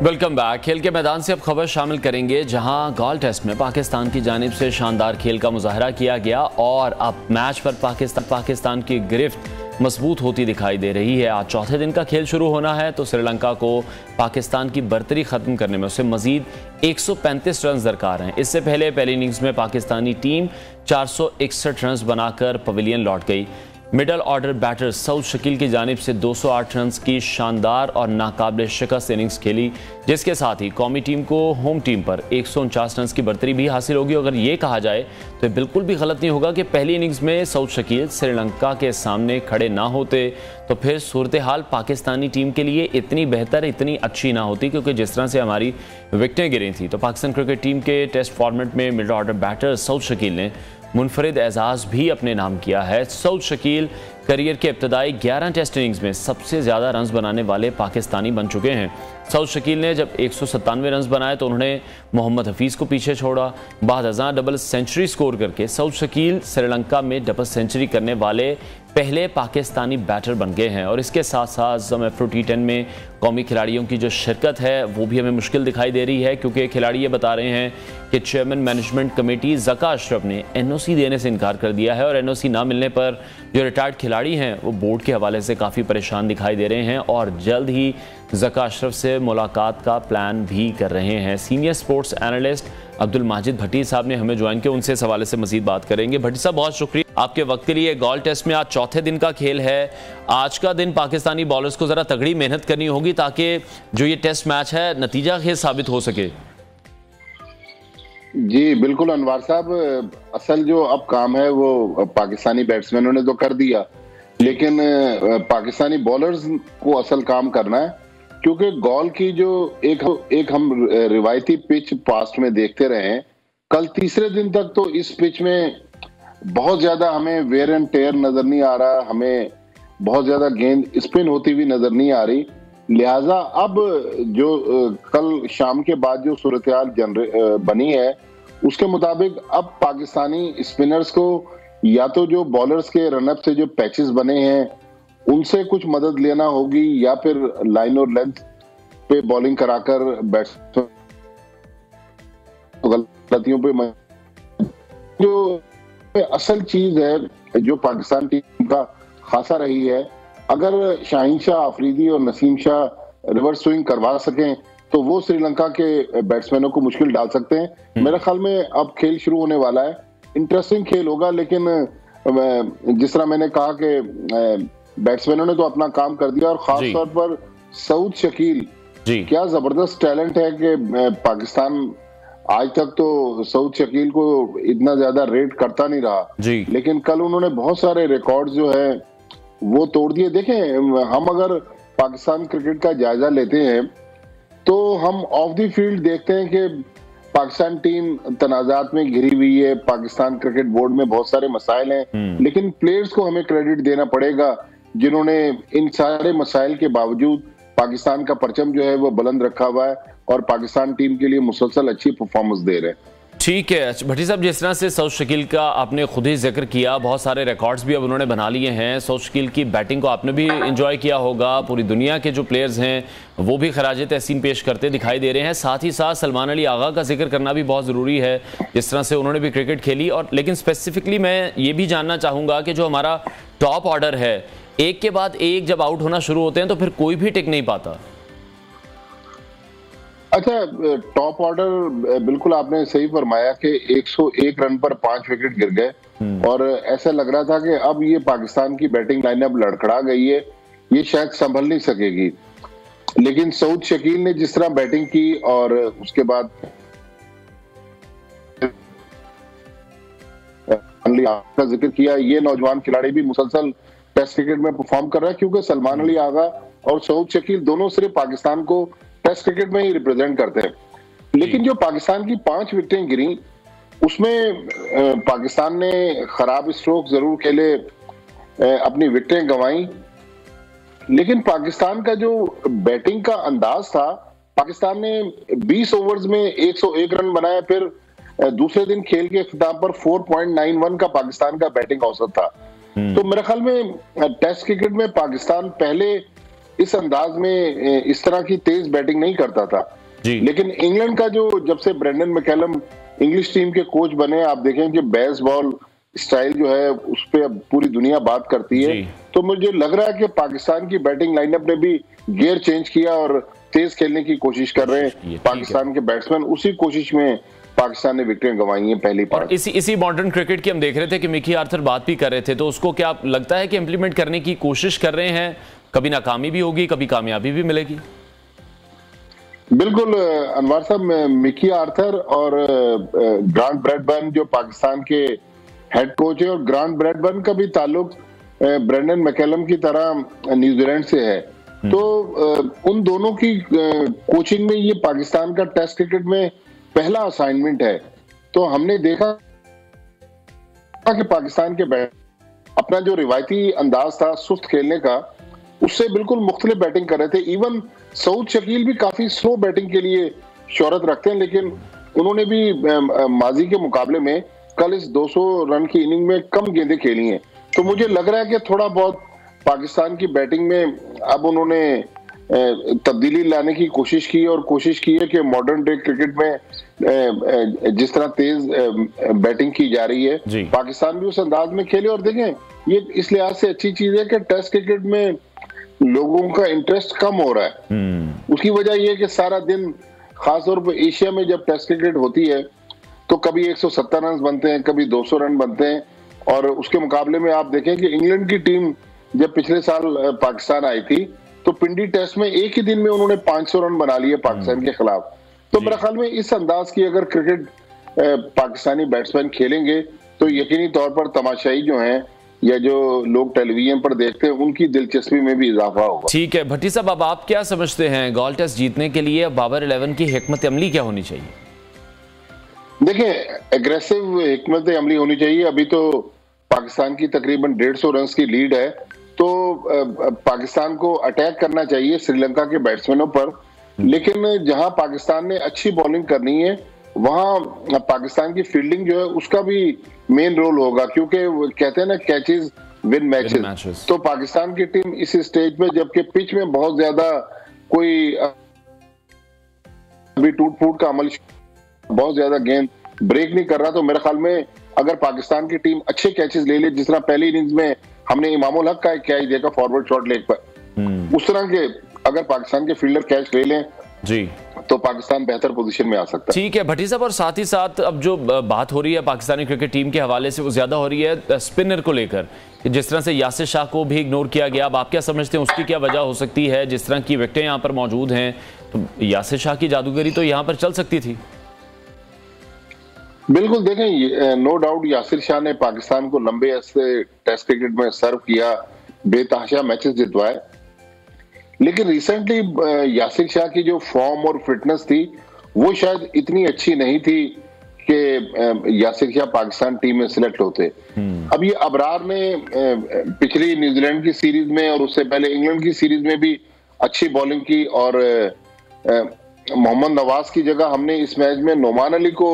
Welcome back. खेल के मैदान से अब खबर शामिल करेंगे, जहां गोल टेस्ट में पाकिस्तान की जानिब से शानदार खेल का मुजाहरा किया गया और अब मैच पर पाकिस्तान की गिरफ्त मजबूत होती दिखाई दे रही है। आज चौथे दिन का खेल शुरू होना है तो श्रीलंका को पाकिस्तान की बर्तरी ख़त्म करने में उसे मजीद 135 रन दरकार हैं। इससे पहले पहली इनिंग्स में पाकिस्तानी टीम 461 रन बनाकर पवेलियन लौट गई। Middle order batter Saud Shakeel की जानिब से 208 रन की शानदार और नाकाबिल शिकस्त इनिंग्स खेली, जिसके साथ ही कौमी टीम को होम टीम पर 149 रन की बर्तरी भी हासिल होगी। अगर ये कहा जाए तो बिल्कुल भी गलत नहीं होगा कि पहली इनिंग्स में सऊद शकील श्रीलंका के सामने खड़े ना होते तो फिर सूरत हाल पाकिस्तानी टीम के लिए इतनी बेहतर, इतनी अच्छी ना होती, क्योंकि जिस तरह से हमारी विकेटें गिरी थी तो पाकिस्तान क्रिकेट टीम के टेस्ट फॉर्मेट में middle order batter Saud Shakeel ने मुनफरिद एजाज़ भी अपने नाम किया है। सऊद शकील करियर के इब्तदाई 11 टेस्ट इनिंग्स में सबसे ज़्यादा रन्स बनाने वाले पाकिस्तानी बन चुके हैं। सऊद शकील ने जब 197 रन्स बनाए तो उन्होंने मोहम्मद हफीज़ को पीछे छोड़ा। बाद अज़ां डबल सेंचुरी स्कोर करके सऊद शकील श्रीलंका में डबल सेंचुरी करने वाले पहले पाकिस्तानी बैटर बन गए हैं। और इसके साथ साथ ज़म T10 में कौमी खिलाड़ियों की जो शिरकत है वो भी हमें मुश्किल दिखाई दे रही है, क्योंकि खिलाड़ी ये बता रहे हैं कि chairman management committee Zaka Ashraf ने NOC देने से इनकार कर दिया है और NOC ना मिलने पर जो रिटायर्ड खिलाड़ी हैं वो बोर्ड के हवाले से काफ़ी परेशान दिखाई दे रहे हैं और जल्द ही ज़का अशरफ से मुलाकात का प्लान भी कर रहे हैं। Senior sports analyst Abdul Majid Bhatti साहब ने हमें ज्वाइन किया, उनसे इस हवाले से मजीद बात करेंगे। भट्टी साहब, बहुत शुक्रिया आपके वक्त के लिए। गॉल टेस्ट में आज चौथे दिन का खेल है। आज का दिन पाकिस्तानी बॉलर्स को ज़रा तगड़ी मेहनत करनी होगी ताकि जो ये टेस्ट मैच है नतीजा खेज साबित हो सके। जी बिल्कुल अनवार साहब, असल जो अब काम है वो पाकिस्तानी बैट्समैनों ने तो कर दिया, लेकिन पाकिस्तानी बॉलर्स को असल काम करना है, क्योंकि गॉल की जो एक हम रिवायती पिच पास्ट में देखते रहे हैं, कल तीसरे दिन तक तो इस पिच में बहुत ज्यादा हमें वेयर एंड टेयर नजर नहीं आ रहा, हमें बहुत ज्यादा गेंद स्पिन होती हुई नजर नहीं आ रही। लिहाजा अब जो कल शाम के बाद जो सूरत हाल बनी है उसके मुताबिक अब पाकिस्तानी स्पिनर्स को या तो जो बॉलर्स के रनअप से जो पैचेस बने हैं उनसे कुछ मदद लेना होगी, या फिर लाइन और लेंथ पे बॉलिंग कराकर बैट्समैन गलतियों पे जो असल चीज है जो पाकिस्तान टीम का खासा रही है, अगर शाहीन शाह आफरीदी और नसीम शाह रिवर्स स्विंग करवा सकें तो वो श्रीलंका के बैट्समैनों को मुश्किल डाल सकते हैं। मेरे ख्याल में अब खेल शुरू होने वाला है, इंटरेस्टिंग खेल होगा, लेकिन जिस तरह मैंने कहा कि बैट्समैनों ने तो अपना काम कर दिया और खास तौर पर सऊद शकील, क्या जबरदस्त टैलेंट है कि पाकिस्तान आज तक तो सऊद शकील को इतना ज्यादा रेट करता नहीं रहा, लेकिन कल उन्होंने बहुत सारे रिकॉर्ड जो है वो तोड़ दिए। देखें, हम अगर पाकिस्तान क्रिकेट का जायजा लेते हैं तो हम ऑफ द फील्ड देखते हैं कि पाकिस्तान टीम तनाजात में घिरी हुई है, पाकिस्तान क्रिकेट बोर्ड में बहुत सारे मसाइल हैं, लेकिन प्लेयर्स को हमें क्रेडिट देना पड़ेगा जिन्होंने इन सारे मसाइल के बावजूद पाकिस्तान का परचम जो है वो बुलंद रखा हुआ है और पाकिस्तान टीम के लिए मुसलसल अच्छी परफॉर्मेंस दे रहे हैं। ठीक है भट्टी साहब, जिस तरह से सऊद शकील का आपने खुद ही जिक्र किया, बहुत सारे रिकॉर्ड्स भी अब उन्होंने बना लिए हैं। सऊद शकील की बैटिंग को आपने भी एंजॉय किया होगा, पूरी दुनिया के जो प्लेयर्स हैं वो भी खराज तहसीन पेश करते दिखाई दे रहे हैं। साथ ही साथ सलमान अली आगा का जिक्र करना भी बहुत ज़रूरी है, जिस तरह से उन्होंने भी क्रिकेट खेली। और लेकिन स्पेसिफिकली मैं ये भी जानना चाहूँगा कि जो हमारा टॉप ऑर्डर है, एक के बाद एक जब आउट होना शुरू होते हैं तो फिर कोई भी टिक नहीं पाता। अच्छा, टॉप ऑर्डर बिल्कुल आपने सही फरमाया कि 101 रन पर 5 विकेट गिर गए और ऐसा लग रहा था कि अब ये पाकिस्तान की बैटिंग लाइनअप लड़खड़ा गई है, ये शायद संभल नहीं सकेगी। लेकिन सऊद शकील ने जिस तरह बैटिंग की और उसके बाद का जिक्र किया, ये नौजवान खिलाड़ी भी मुसलसल टेस्ट क्रिकेट में परफॉर्म कर रहा है, क्योंकि सलमान अली आगा और सऊद शकील दोनों सिर्फ पाकिस्तान को टेस्ट क्रिकेट में ही रिप्रेजेंट करते हैं। लेकिन जो पाकिस्तान की 5 विकेटें गिरी उसमें पाकिस्तान ने खराब स्ट्रोक जरूर खेले, अपनी विकेटें गंवाई, लेकिन पाकिस्तान का जो बैटिंग का अंदाज था, पाकिस्तान ने 20 ओवर्स में 101 रन बनाए, फिर दूसरे दिन खेल के इख्तिताम पर 4.91 का पाकिस्तान का बैटिंग औसत था। तो मेरे ख्याल में टेस्ट क्रिकेट में पाकिस्तान पहले इस अंदाज में इस तरह की तेज बैटिंग नहीं करता था, लेकिन इंग्लैंड का जो जब से ब्रेंडन मैकलम इंग्लिश टीम के कोच बने, आप देखें कि बेसबॉल स्टाइल जो है उस पर अब पूरी दुनिया बात करती है। तो मुझे लग रहा है कि पाकिस्तान की बैटिंग लाइनअप ने भी गियर चेंज किया और तेज खेलने की कोशिश कर रहे हैं पाकिस्तान के बैट्समैन। उसी कोशिश में पाकिस्तान ने विकेटें गंवाई हैं पहली पार्ट। इसी मॉडर्न क्रिकेट की हम देख रहे थे कि मिकी आर्थर बात भी कर रहे थे, तो उसको क्या लगता है कि इंप्लीमेंट करने की कोशिश कर रहे हैं? कभी नाकामी भी होगी, कभी कामयाबी भी मिलेगी। बिल्कुल अनवर साहब, मिकी आर्थर और ग्रांट ब्रैडबर्न जो पाकिस्तान के हेड कोच है, और ग्रांट ब्रैडबर्न का भी ताल्लुक ब्रेंडन मैकलम की तरह न्यूजीलैंड से है, तो उन दोनों की कोचिंग में ये पाकिस्तान का टेस्ट क्रिकेट में पहला असाइनमेंट है। तो हमने देखा कि पाकिस्तान के अपना जो रिवायती अंदाज था सुस्त खेलने का, उससे बिल्कुल मुख्तलिफ बैटिंग कर रहे थे। इवन सऊद शकील भी काफी स्लो बैटिंग के लिए शोहरत रखते हैं, लेकिन उन्होंने भी माजी के मुकाबले में कल इस 200 रन की इनिंग में कम गेंदें खेली हैं। तो मुझे लग रहा है कि थोड़ा बहुत पाकिस्तान की बैटिंग में अब उन्होंने तब्दीली लाने की कोशिश की, और कोशिश की है कि मॉडर्न डे क्रिकेट में जिस तरह तेज बैटिंग की जा रही है, पाकिस्तान भी उस अंदाज में खेले। और देखें, ये इस लिहाज से अच्छी चीज है कि टेस्ट क्रिकेट में लोगों का इंटरेस्ट कम हो रहा है। उसकी वजह यह है कि सारा दिन, खासतौर पर एशिया में जब टेस्ट क्रिकेट होती है तो कभी 170 रन बनते हैं, कभी 200 रन बनते हैं। और उसके मुकाबले में आप देखें कि इंग्लैंड की टीम जब पिछले साल पाकिस्तान आई थी तो पिंडी टेस्ट में एक ही दिन में उन्होंने 500 रन बना लिए पाकिस्तान के खिलाफ। तो मेरे ख्याल में इस अंदाज की अगर क्रिकेट पाकिस्तानी बैट्समैन खेलेंगे तो यकीनी तौर पर तमाशाई जो हैं या जो लोग टेलीविजन पर देखते हैं उनकी दिलचस्पी में भी इजाफा होगा। ठीक है भट्टी साहब, अब आप क्या समझते हैं गॉल टेस्ट जीतने के लिए बाबर 11 की हिकमत अमली क्या होनी चाहिए? देखिए, एग्रेसिव हिकमत अमली होनी चाहिए। अभी तो पाकिस्तान की तकरीबन 150 रन की लीड है, तो पाकिस्तान को अटैक करना चाहिए श्रीलंका के बैट्समैनों पर। लेकिन जहां पाकिस्तान ने अच्छी बॉलिंग करनी है वहां पाकिस्तान की फील्डिंग जो है उसका भी मेन रोल होगा, क्योंकि कहते हैं ना, कैचेस विन मैचेस। तो पाकिस्तान की टीम इस स्टेज पे, जबकि पिच में बहुत ज्यादा कोई अभी टूट फूट का अमल, बहुत ज्यादा गेंद ब्रेक नहीं कर रहा, तो मेरे ख्याल में अगर पाकिस्तान की टीम अच्छे कैचेस ले ले, जिस तरह पहली इनिंग्स में हमने इमामुल हक का कैच देखा फॉरवर्ड शॉट लेग पर, उस तरह के अगर पाकिस्तान के फील्डर कैच ले लें जी तो पाकिस्तान बेहतर पोजीशन में आ सकता है। ठीक है भट्टी साहब, और साथ ही साथ अब जो बात हो रही है पाकिस्तानी क्रिकेट टीम के हवाले से वो ज्यादा हो रही है स्पिनर को लेकर, जिस तरह से यासिर शाह को भी इग्नोर किया गया। अब आप क्या समझते हैं उसकी क्या वजह हो सकती है? जिस तरह की विकेटें यहाँ पर मौजूद हैं तो यासिर शाह की जादूगरी तो यहाँ पर चल सकती थी। बिल्कुल, देखें, नो डाउट यासिर शाह ने पाकिस्तान को लंबे अरसे टेस्ट क्रिकेट में सर्व किया, बेतहाशा मैचेस जितवाए, लेकिन रिसेंटली यासिर शाह की जो फॉर्म और फिटनेस थी वो शायद इतनी अच्छी नहीं थी कि यासिर शाह पाकिस्तान टीम में सिलेक्ट होते। अब ये अबरार ने पिछली न्यूजीलैंड की सीरीज में और उससे पहले इंग्लैंड की सीरीज में भी अच्छी बॉलिंग की, और मोहम्मद नवाज की जगह हमने इस मैच में नोमान अली को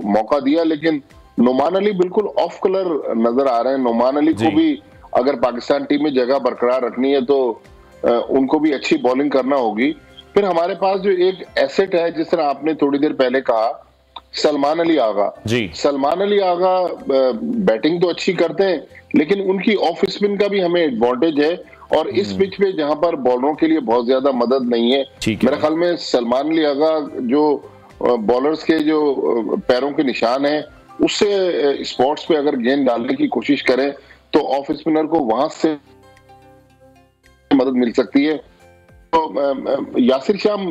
मौका दिया, लेकिन नोमान अली बिल्कुल ऑफ कलर नजर आ रहे हैं। नोमान अली को भी अगर पाकिस्तान टीम में जगह बरकरार रखनी है तो उनको भी अच्छी बॉलिंग करना होगी। फिर हमारे पास जो एक एसेट है, जिस तरह आपने थोड़ी देर पहले कहा, सलमान अली आगा जी। सलमान अली आगा बैटिंग तो अच्छी करते हैं, लेकिन उनकी ऑफ स्पिन का भी हमें एडवांटेज है, और इस पिच पे जहां पर बॉलरों के लिए बहुत ज्यादा मदद नहीं है, मेरे ख्याल में सलमान अली आगा जो बॉलर्स के जो पैरों के निशान हैं उससे स्पॉट्स पे अगर गेंद डालने की कोशिश करें तो ऑफ स्पिनर को वहां से मदद मिल सकती है। तो यासिर शाह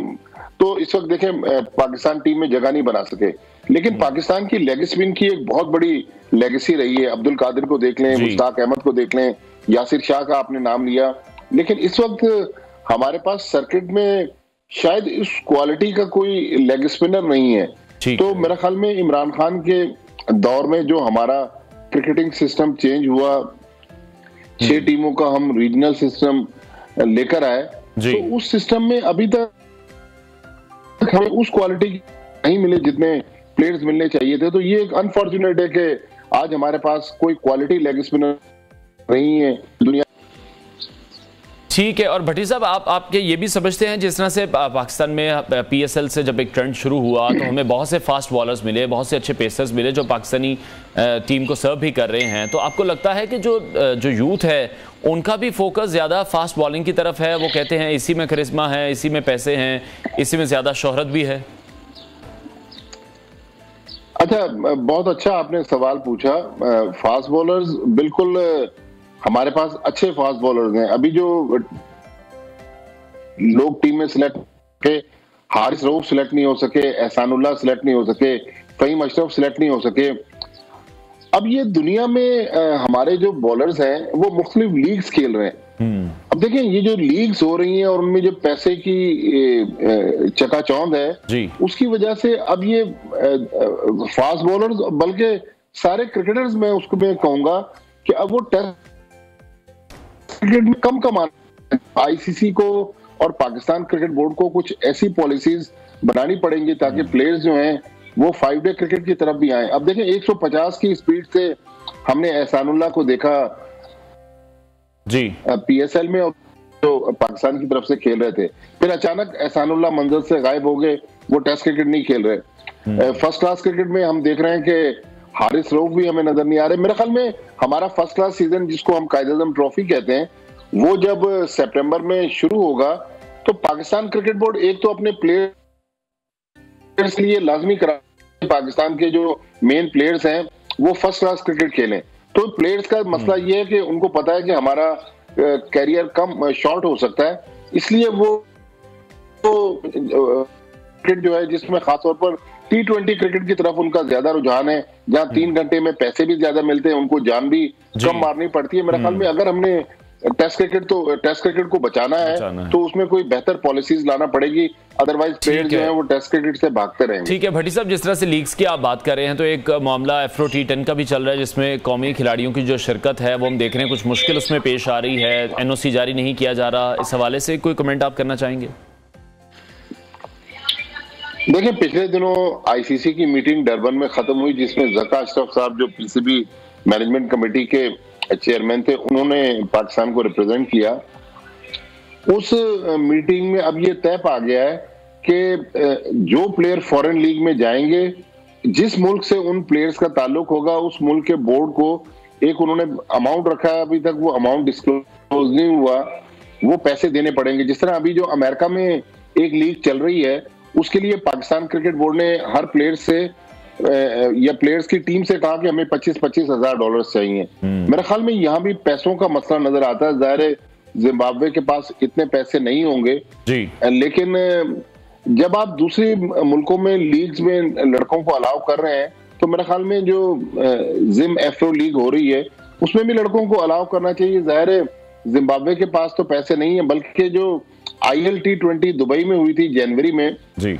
तो इस वक्त देखें पाकिस्तान टीम में जगह नहीं बना सके, लेकिन पाकिस्तान की लेग स्पिन की एक बहुत बड़ी लेगेसी रही है। अब्दुल कादिर को देख लें, मुश्ताक अहमद को देख लें, यासिर शाह का आपने नाम लिया, लेकिन इस वक्त हमारे पास सर्किट में शायद इस क्वालिटी का कोई लेग स्पिनर नहीं है। तो मेरा ख्याल में इमरान खान के दौर में जो हमारा क्रिकेटिंग सिस्टम चेंज हुआ, 6 टीमों का हम रीजनल सिस्टम लेकर आए, तो उस सिस्टम में अभी तक हमें उस क्वालिटी नहीं मिले जितने प्लेयर्स मिलने चाहिए थे। तो ये एक अनफॉर्चुनेट है कि आज हमारे पास कोई क्वालिटी लेग स्पिनर नहीं है दुनिया। ठीक है, और भट्टी साहब आपके ये भी समझते हैं, जिस तरह से पाकिस्तान में पीएसएल से जब एक ट्रेंड शुरू हुआ तो हमें बहुत से फास्ट बॉलर्स मिले, बहुत से अच्छे पेसर्स मिले जो पाकिस्तानी टीम को सर्व भी कर रहे हैं, तो आपको लगता है कि जो यूथ है उनका भी फोकस ज्यादा फास्ट बॉलिंग की तरफ है? वो कहते हैं इसी में करिश्मा है, इसी में पैसे हैं, इसी में ज्यादा शोहरत भी है। अच्छा, बहुत अच्छा आपने सवाल पूछा। फास्ट बॉलर्स बिल्कुल हमारे पास अच्छे फास्ट बॉलर्स हैं। अभी जो लोग टीम में सिलेक्ट के, हारिस रऊफ सिलेक्ट नहीं हो सके, एहसानुल्लाह सिलेक्ट नहीं हो सके, फहीम अशरफ सिलेक्ट नहीं हो सके। अब ये दुनिया में हमारे जो बॉलर्स हैं वो मुख्तलिफ लीग्स खेल रहे हैं। अब देखें, ये जो लीग्स हो रही हैं और उनमें जो पैसे की चकाचौंध है, उसकी वजह से अब ये फास्ट बॉलर्स, बल्कि सारे क्रिकेटर्स, मैं उसको मैं कहूंगा कि अब वो टेस्ट क्रिकेट में कम कमाना, आईसीसी को और पाकिस्तान क्रिकेट बोर्ड को कुछ ऐसी पॉलिसीज बनानी पड़ेंगी ताकि प्लेयर्स जो हैं वो 5 डे क्रिकेट की तरफ भी आए। अब देखें 150 की स्पीड से हमने एहसानुल्लाह को देखा जी पीएसएल में, जो पाकिस्तान की तरफ से खेल रहे थे, फिर अचानक एहसानुल्लाह मंजिल से गायब हो गए, वो टेस्ट क्रिकेट नहीं खेल रहे। फर्स्ट क्लास क्रिकेट में हम देख रहे हैं कि हारिस रऊफ भी हमें नजर नहीं आ रहे। मेरे ख्याल में हमारा फर्स्ट क्लास सीजन, जिसको हम कायद-ए-आज़म ट्रॉफी कहते हैं, वो जब सितंबर में शुरू होगा तो पाकिस्तान क्रिकेट बोर्ड एक तो अपने प्लेयर्स के लिए लाजमी करा, पाकिस्तान के जो मेन प्लेयर्स हैं वो फर्स्ट क्लास क्रिकेट खेलें। तो प्लेयर्स का मसला ये है कि उनको पता है कि हमारा कैरियर कम शॉर्ट हो सकता है, इसलिए वो क्रिकेट जो है जिसमें खासतौर पर T20 क्रिकेट की तरफ उनका ज्यादा रुझान है, जहां 3 घंटे में पैसे भी ज्यादा मिलते हैं, उनको जान भी कम मारनी पड़ती है। मेरे ख्याल में अगर हमने टेस्ट क्रिकेट को बचाना है तो उसमें कोई बेहतर पॉलिसीज लाना पड़ेगी, अदरवाइज प्लेयर जो हैं वो टेस्ट क्रिकेट से भागते रहेंगे। ठीक है भट्टी साहब, जिस तरह से लीग्स की आप बात कर रहे हैं तो एक मामला एफ्रो T10 का भी चल रहा है, जिसमें कौमी खिलाड़ियों की जो शिरकत है वो हम देख रहे हैं कुछ मुश्किल उसमें पेश आ रही है, NOC जारी नहीं किया जा रहा। इस हवाले से कोई कमेंट आप करना चाहेंगे? देखिए, पिछले दिनों आईसीसी की मीटिंग डरबन में खत्म हुई, जिसमें ज़का अशरफ साहब जो पीसीबी मैनेजमेंट कमेटी के चेयरमैन थे, उन्होंने पाकिस्तान को रिप्रेजेंट किया। उस मीटिंग में अब ये तय पा गया है कि जो प्लेयर फॉरेन लीग में जाएंगे, जिस मुल्क से उन प्लेयर्स का ताल्लुक होगा, उस मुल्क के बोर्ड को एक उन्होंने अमाउंट रखा है, अभी तक वो अमाउंट डिस्क्लोज नहीं हुआ, वो पैसे देने पड़ेंगे। जिस तरह अभी जो अमेरिका में एक लीग चल रही है, उसके लिए पाकिस्तान क्रिकेट बोर्ड ने हर प्लेयर से या प्लेयर्स की टीम से कहा कि हमें 25-25 हजार डॉलर चाहिए। मेरे ख्याल में यहाँ भी पैसों का मसला नजर आता है। जाहिर है जिम्बाब्वे के पास इतने पैसे नहीं होंगे जी, लेकिन जब आप दूसरे मुल्कों में लीग्स में लड़कों को अलाउ कर रहे हैं तो मेरे ख्याल में जो जिम एफ्रो लीग हो रही है उसमें भी लड़कों को अलाउ करना चाहिए। जाहिर है जिम्बाब्वे के पास तो पैसे नहीं है, बल्कि जो IL T20 दुबई में हुई थी जनवरी में जी,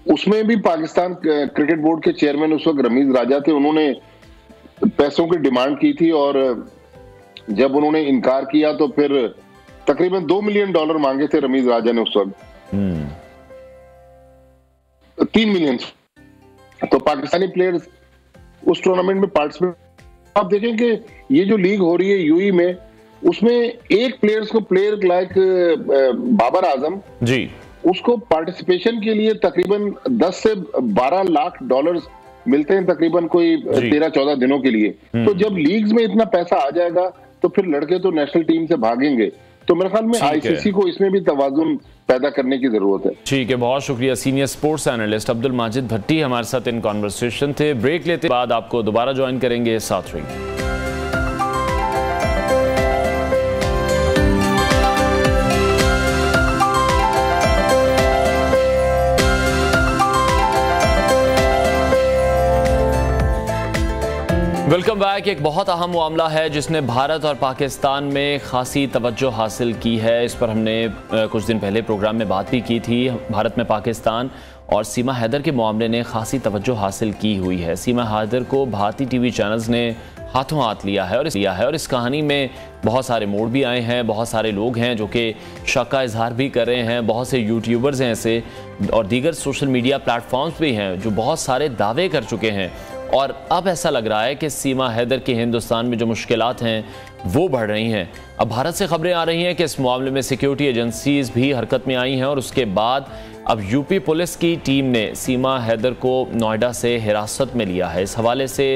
उसमें भी पाकिस्तान क्रिकेट बोर्ड के चेयरमैन उस वक्त रमीज राजा थे, उन्होंने पैसों की डिमांड की थी और जब उन्होंने इनकार किया तो फिर तकरीबन $2 मिलियन मांगे थे रमीज राजा ने उस वक्त, 3 मिलियन। तो पाकिस्तानी प्लेयर्स उस टूर्नामेंट में पार्टिसिपेट, आप देखें कि ये जो लीग हो रही है यूएई में, उसमें एक प्लेयर्स को, प्लेयर लाइक बाबर आजम जी, उसको पार्टिसिपेशन के लिए तकरीबन 10 से 12 लाख डॉलर्स मिलते हैं, तकरीबन कोई 13-14 दिनों के लिए। तो जब लीग्स में इतना पैसा आ जाएगा तो फिर लड़के तो नेशनल टीम से भागेंगे। तो मेरे ख्याल में आईसीसी को इसमें भी तवाज़ुन पैदा करने की जरूरत है। ठीक है, बहुत शुक्रिया। Senior sports analyst Abdul Majid Bhatti हमारे साथ इन कॉन्वर्सेशन थे। ब्रेक लेते बाद आपको दोबारा ज्वाइन करेंगे, साथ रहिए। Welcome back. एक बहुत अहम मामला है जिसने भारत और पाकिस्तान में खासी तवज्जो हासिल की है। इस पर हमने कुछ दिन पहले प्रोग्राम में बात भी की थी। भारत में पाकिस्तान और सीमा हैदर के मामले ने खासी तवज्जो हासिल की हुई है। सीमा हैदर को भारतीय टीवी चैनल्स ने हाथों हाथ लिया है और इस कहानी में बहुत सारे मोड़ भी आए हैं, बहुत सारे लोग हैं जो कि शक का इजहार भी कर रहे हैं, बहुत से यूट्यूबर्स हैं ऐसे और दीगर सोशल मीडिया प्लेटफॉर्म्स भी हैं जो बहुत सारे दावे कर चुके हैं। और अब ऐसा लग रहा है कि सीमा हैदर के हिंदुस्तान में जो मुश्किलात हैं वो बढ़ रही हैं। अब भारत से खबरें आ रही हैं कि इस मामले में सिक्योरिटी एजेंसीज भी हरकत में आई हैं और उसके बाद अब यूपी पुलिस की टीम ने सीमा हैदर को नोएडा से हिरासत में लिया है। इस हवाले से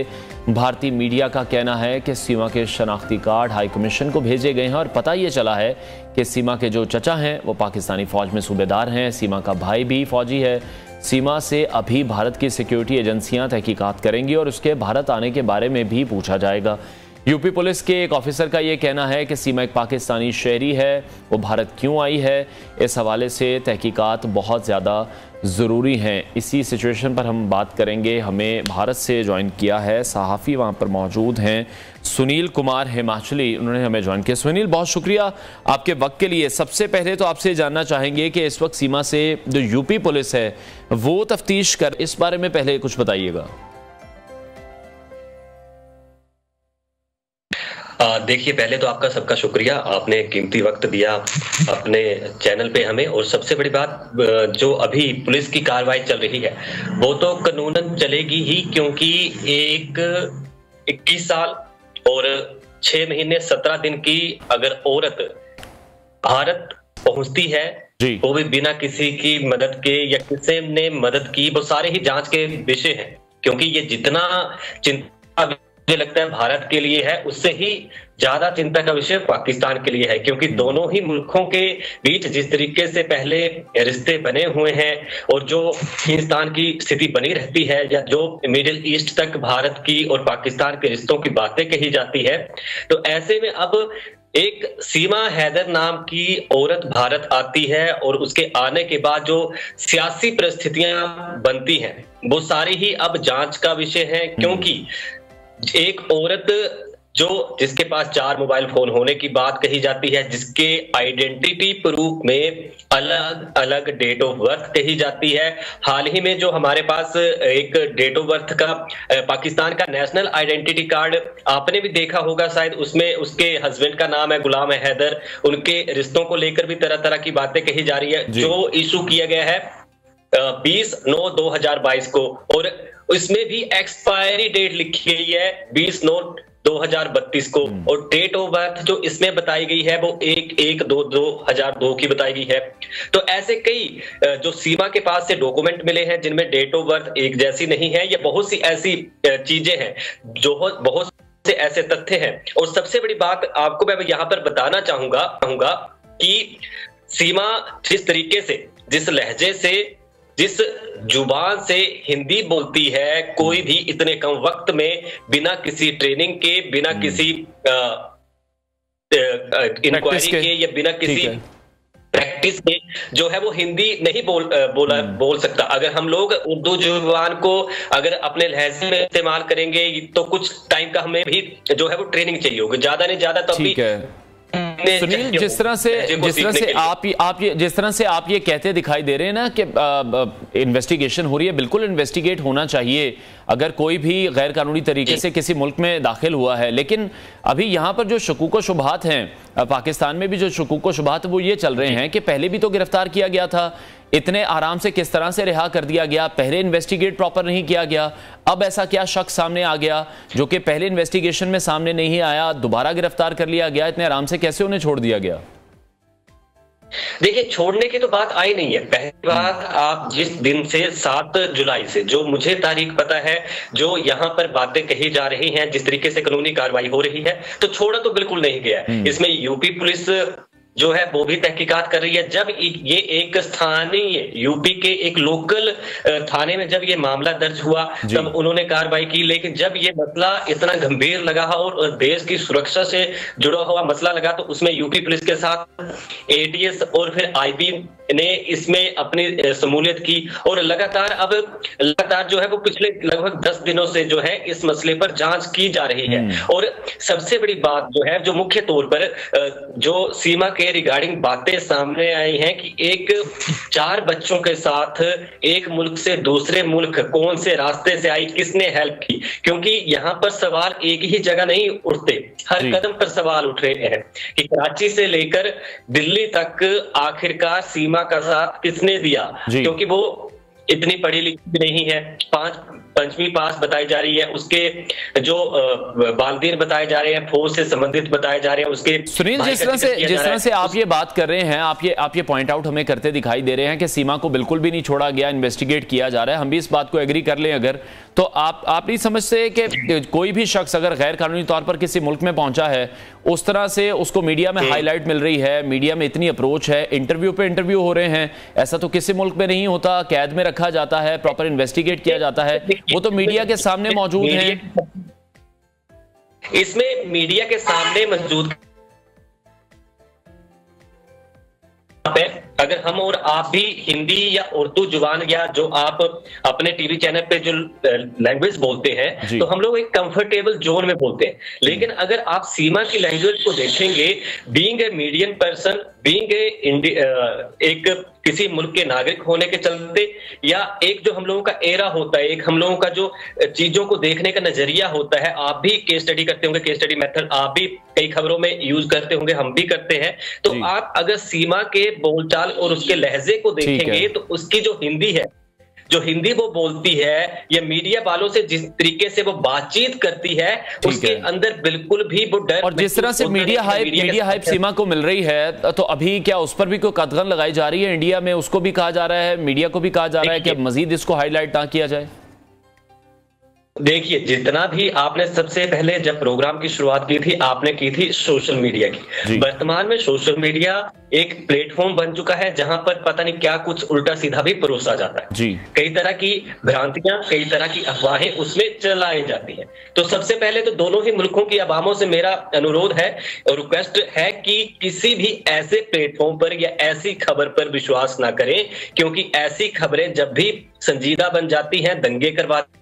भारतीय मीडिया का कहना है कि सीमा के शनाख्ती कार्ड हाई कमीशन को भेजे गए हैं और पता ये चला है कि सीमा के जो चचा हैं वो पाकिस्तानी फौज में सूबेदार हैं, सीमा का भाई भी फौजी है। सीमा से अभी भारत की सिक्योरिटी एजेंसियां तहकीकात करेंगी और उसके भारत आने के बारे में भी पूछा जाएगा। यूपी पुलिस के एक ऑफिसर का ये कहना है कि सीमा एक पाकिस्तानी शहरी है, वो भारत क्यों आई है, इस हवाले से तहकीकात बहुत ज़्यादा ज़रूरी हैं। इसी सिचुएशन पर हम बात करेंगे। हमें भारत से ज्वाइन किया है सहाफ़ी, वहाँ पर मौजूद हैं सुनील कुमार हिमाचली, उन्होंने हमें ज्वाइन किया। सुनील, बहुत शुक्रिया आपके वक्त के लिए। सबसे पहले तो आपसे जानना चाहेंगे कि इस वक्त सीमा से जो यूपी पुलिस है वो तफ्तीश कर, इस बारे में पहले कुछ बताइएगा। देखिए, पहले तो आपका सबका शुक्रिया, आपने कीमती वक्त दिया अपने चैनल पे हमें। और सबसे बड़ी बात, जो अभी पुलिस की कार्रवाई चल रही है वो तो कानूनन चलेगी ही, क्योंकि एक 21 साल और 6 महीने 17 दिन की अगर औरत भारत पहुंचती है, वो भी बिना किसी की मदद के या किसी ने मदद की, वो सारे ही जांच के विषय हैं। क्योंकि ये जितना चिंता मुझे लगता है भारत के लिए है, उससे ही ज्यादा चिंता का विषय पाकिस्तान के लिए है। क्योंकि दोनों ही मुल्कों के बीच जिस तरीके से पहले रिश्ते बने हुए हैं और जो हिंदुस्तान की स्थिति बनी रहती है, या जो मिडिल ईस्ट तक भारत की और पाकिस्तान के रिश्तों की बातें कही जाती है, तो ऐसे में अब एक सीमा हैदर नाम की औरत भारत आती है और उसके आने के बाद जो सियासी परिस्थितियां बनती हैं वो सारी ही अब जांच का विषय है। क्योंकि एक औरत जिसके पास 4 मोबाइल फोन होने की बात कही जाती है, जिसके आइडेंटिटी प्रूफ में अलग अलग डेट ऑफ बर्थ कही जाती है। हाल ही में जो हमारे पास एक डेट ऑफ बर्थ का पाकिस्तान का नेशनल आइडेंटिटी कार्ड आपने भी देखा होगा शायद, उसमें उसके हस्बैंड का नाम है गुलाम हैदर। उनके रिश्तों को लेकर भी तरह तरह की बातें कही जा रही है। जो इशू किया गया है 20/9/2022 को, और इसमें भी एक्सपायरी डेट लिखी गई है 20/9/2032 को, और डेट ऑफ बर्थ जो इसमें बताई गई है वो 1/1/2002 की बताई गई है। तो ऐसे कई जो सीमा के पास से डॉक्यूमेंट मिले हैं जिनमें डेट ऑफ बर्थ एक जैसी नहीं है, या बहुत सी ऐसी चीजें हैं, जो बहुत से ऐसे तथ्य हैं। और सबसे बड़ी बात आपको मैं यहाँ पर बताना चाहूंगा कि सीमा जिस तरीके से, जिस लहजे से, जिस जुबान से हिंदी बोलती है, कोई भी इतने कम वक्त में बिना किसी ट्रेनिंग के, बिना किसी इंक्वायरी के या बिना किसी प्रैक्टिस के जो है वो हिंदी नहीं बोल सकता। अगर हम लोग उर्दू जुबान को अगर अपने लहजे में इस्तेमाल करेंगे तो कुछ टाइम का हमें भी जो है वो ट्रेनिंग चाहिए होगी, ज्यादा नहीं ज्यादा तो अभी। सुनील, जिस तरह से आप ये कहते दिखाई दे रहे हैं ना कि इन्वेस्टिगेशन हो रही है, बिल्कुल इन्वेस्टिगेट होना चाहिए अगर कोई भी गैर कानूनी तरीके से किसी मुल्क में दाखिल हुआ है। लेकिन अभी यहाँ पर जो शकूक व शुबहात हैं, पाकिस्तान में भी जो शकूक व शुबहात वो ये चल रहे हैं कि पहले भी तो गिरफ्तार किया गया था, इतने आराम से किस तरह से रिहा कर दिया गया, पहले इन्वेस्टिगेट प्रॉपर नहीं किया गया, अब ऐसा क्या शख्स सामने आ गया जो कि पहले इन्वेस्टिगेशन में सामने नहीं आया, दोबारा गिरफ्तार कर लिया गया, इतने आराम से कैसे उन्हें छोड़ दिया गया? देखिए, छोड़ने की तो बात आई नहीं है। पहली बात, आप जिस दिन से 7 जुलाई से, जो मुझे तारीख पता है, जो यहाँ पर बातें कही जा रही हैं, जिस तरीके से कानूनी कार्रवाई हो रही है, तो छोड़ा तो बिल्कुल नहीं गया। इसमें यूपी पुलिस जो है वो भी तहकीकात कर रही है। जब ये एक स्थानीय यूपी के एक लोकल थाने में जब ये मामला दर्ज हुआ तब उन्होंने कार्रवाई की। लेकिन जब ये मसला इतना गंभीर लगा और देश की सुरक्षा से जुड़ा हुआ मसला लगा, तो उसमें यूपी पुलिस के साथ एटीएस और फिर आईबी ने इसमें अपनी शमूलियत की, और लगातार जो है वो पिछले लगभग 10 दिनों से जो है इस मसले पर जांच की जा रही है। और सबसे बड़ी बात जो है, जो मुख्य तौर पर जो सीमा के रिगार्डिंग बातें सामने आई हैं कि एक 4 बच्चों के साथ एक मुल्क से दूसरे मुल्क कौन से रास्ते से आई, किसने हेल्प की। क्योंकि यहाँ पर सवाल एक ही जगह नहीं उठते, हर कदम पर सवाल उठ रहे हैं कि कराची से लेकर दिल्ली तक आखिरकार सीमा का साथ किसने दिया। क्योंकि वो इतनी पढ़ी लिखी नहीं है, 5वीं पास बताई जा रही है, उसके जो वालिदैन बताए जा रहे हैं फौज से संबंधित बताए जा रहे हैं उसके। सुनील, जिस तरह से आप ये बात कर रहे हैं, आप ये पॉइंट आउट हमें करते दिखाई दे रहे हैं कि सीमा को बिल्कुल भी नहीं छोड़ा गया, इन्वेस्टिगेट किया जा रहा है, हम भी इस बात को एग्री कर लें अगर, तो आप नहीं समझते कि कोई भी शख्स अगर गैर कानूनी तौर पर किसी मुल्क में पहुंचा है, उस तरह से उसको मीडिया में हाईलाइट मिल रही है, मीडिया में इतनी अप्रोच है, इंटरव्यू पे इंटरव्यू हो रहे हैं, ऐसा तो किसी मुल्क में नहीं होता, कैद में रखा जाता है, प्रॉपर इन्वेस्टिगेट किया जाता है, वो तो मीडिया के सामने मौजूद हैं। इसमें मीडिया के सामने मौजूद अगर हम और आप भी हिंदी या उर्दू जुबान या जो आप अपने टीवी चैनल पे जो लैंग्वेज बोलते हैं, तो हम लोग एक कंफर्टेबल जोन में बोलते हैं। लेकिन अगर आप सीमा की लैंग्वेज को देखेंगे, being a medium person, being एक किसी मुल्क के नागरिक होने के चलते, या एक जो हम लोगों का एरा होता है, एक हम लोगों का जो चीजों को देखने का नजरिया होता है, आप भी केस स्टडी करते होंगे, केस स्टडी मेथड आप भी कई खबरों में यूज करते होंगे, हम भी करते हैं। तो आप अगर सीमा के बोलचाल और उसके लहजे को देखेंगे तो उसकी जो हिंदी है, जो हिंदी वो बोलती है, या मीडिया वालों से जिस तरीके से वो बातचीत करती है, उसके अंदर बिल्कुल भी वो डर, और जिस तरह से मीडिया हाइप सीमा को मिल रही है, तो अभी क्या उस पर भी कोई कदगन लगाई जा रही है? इंडिया में उसको भी कहा जा रहा है, मीडिया को भी कहा जा रहा है कि अब मजीद इसको हाईलाइट ना किया जाए? देखिए, जितना भी आपने सबसे पहले जब प्रोग्राम की शुरुआत की थी, आपने की थी सोशल मीडिया की। वर्तमान में सोशल मीडिया एक प्लेटफॉर्म बन चुका है जहां पर पता नहीं क्या कुछ उल्टा सीधा भी परोसा जाता है। कई तरह की भ्रांतियां, कई तरह की अफवाहें उसमें चलाई जाती हैं। तो सबसे पहले तो दोनों ही मुल्कों की अवामों से मेरा अनुरोध है और रिक्वेस्ट है कि किसी भी ऐसे प्लेटफॉर्म पर या ऐसी खबर पर विश्वास ना करें, क्योंकि ऐसी खबरें जब भी संजीदा बन जाती हैं, दंगे करवाती,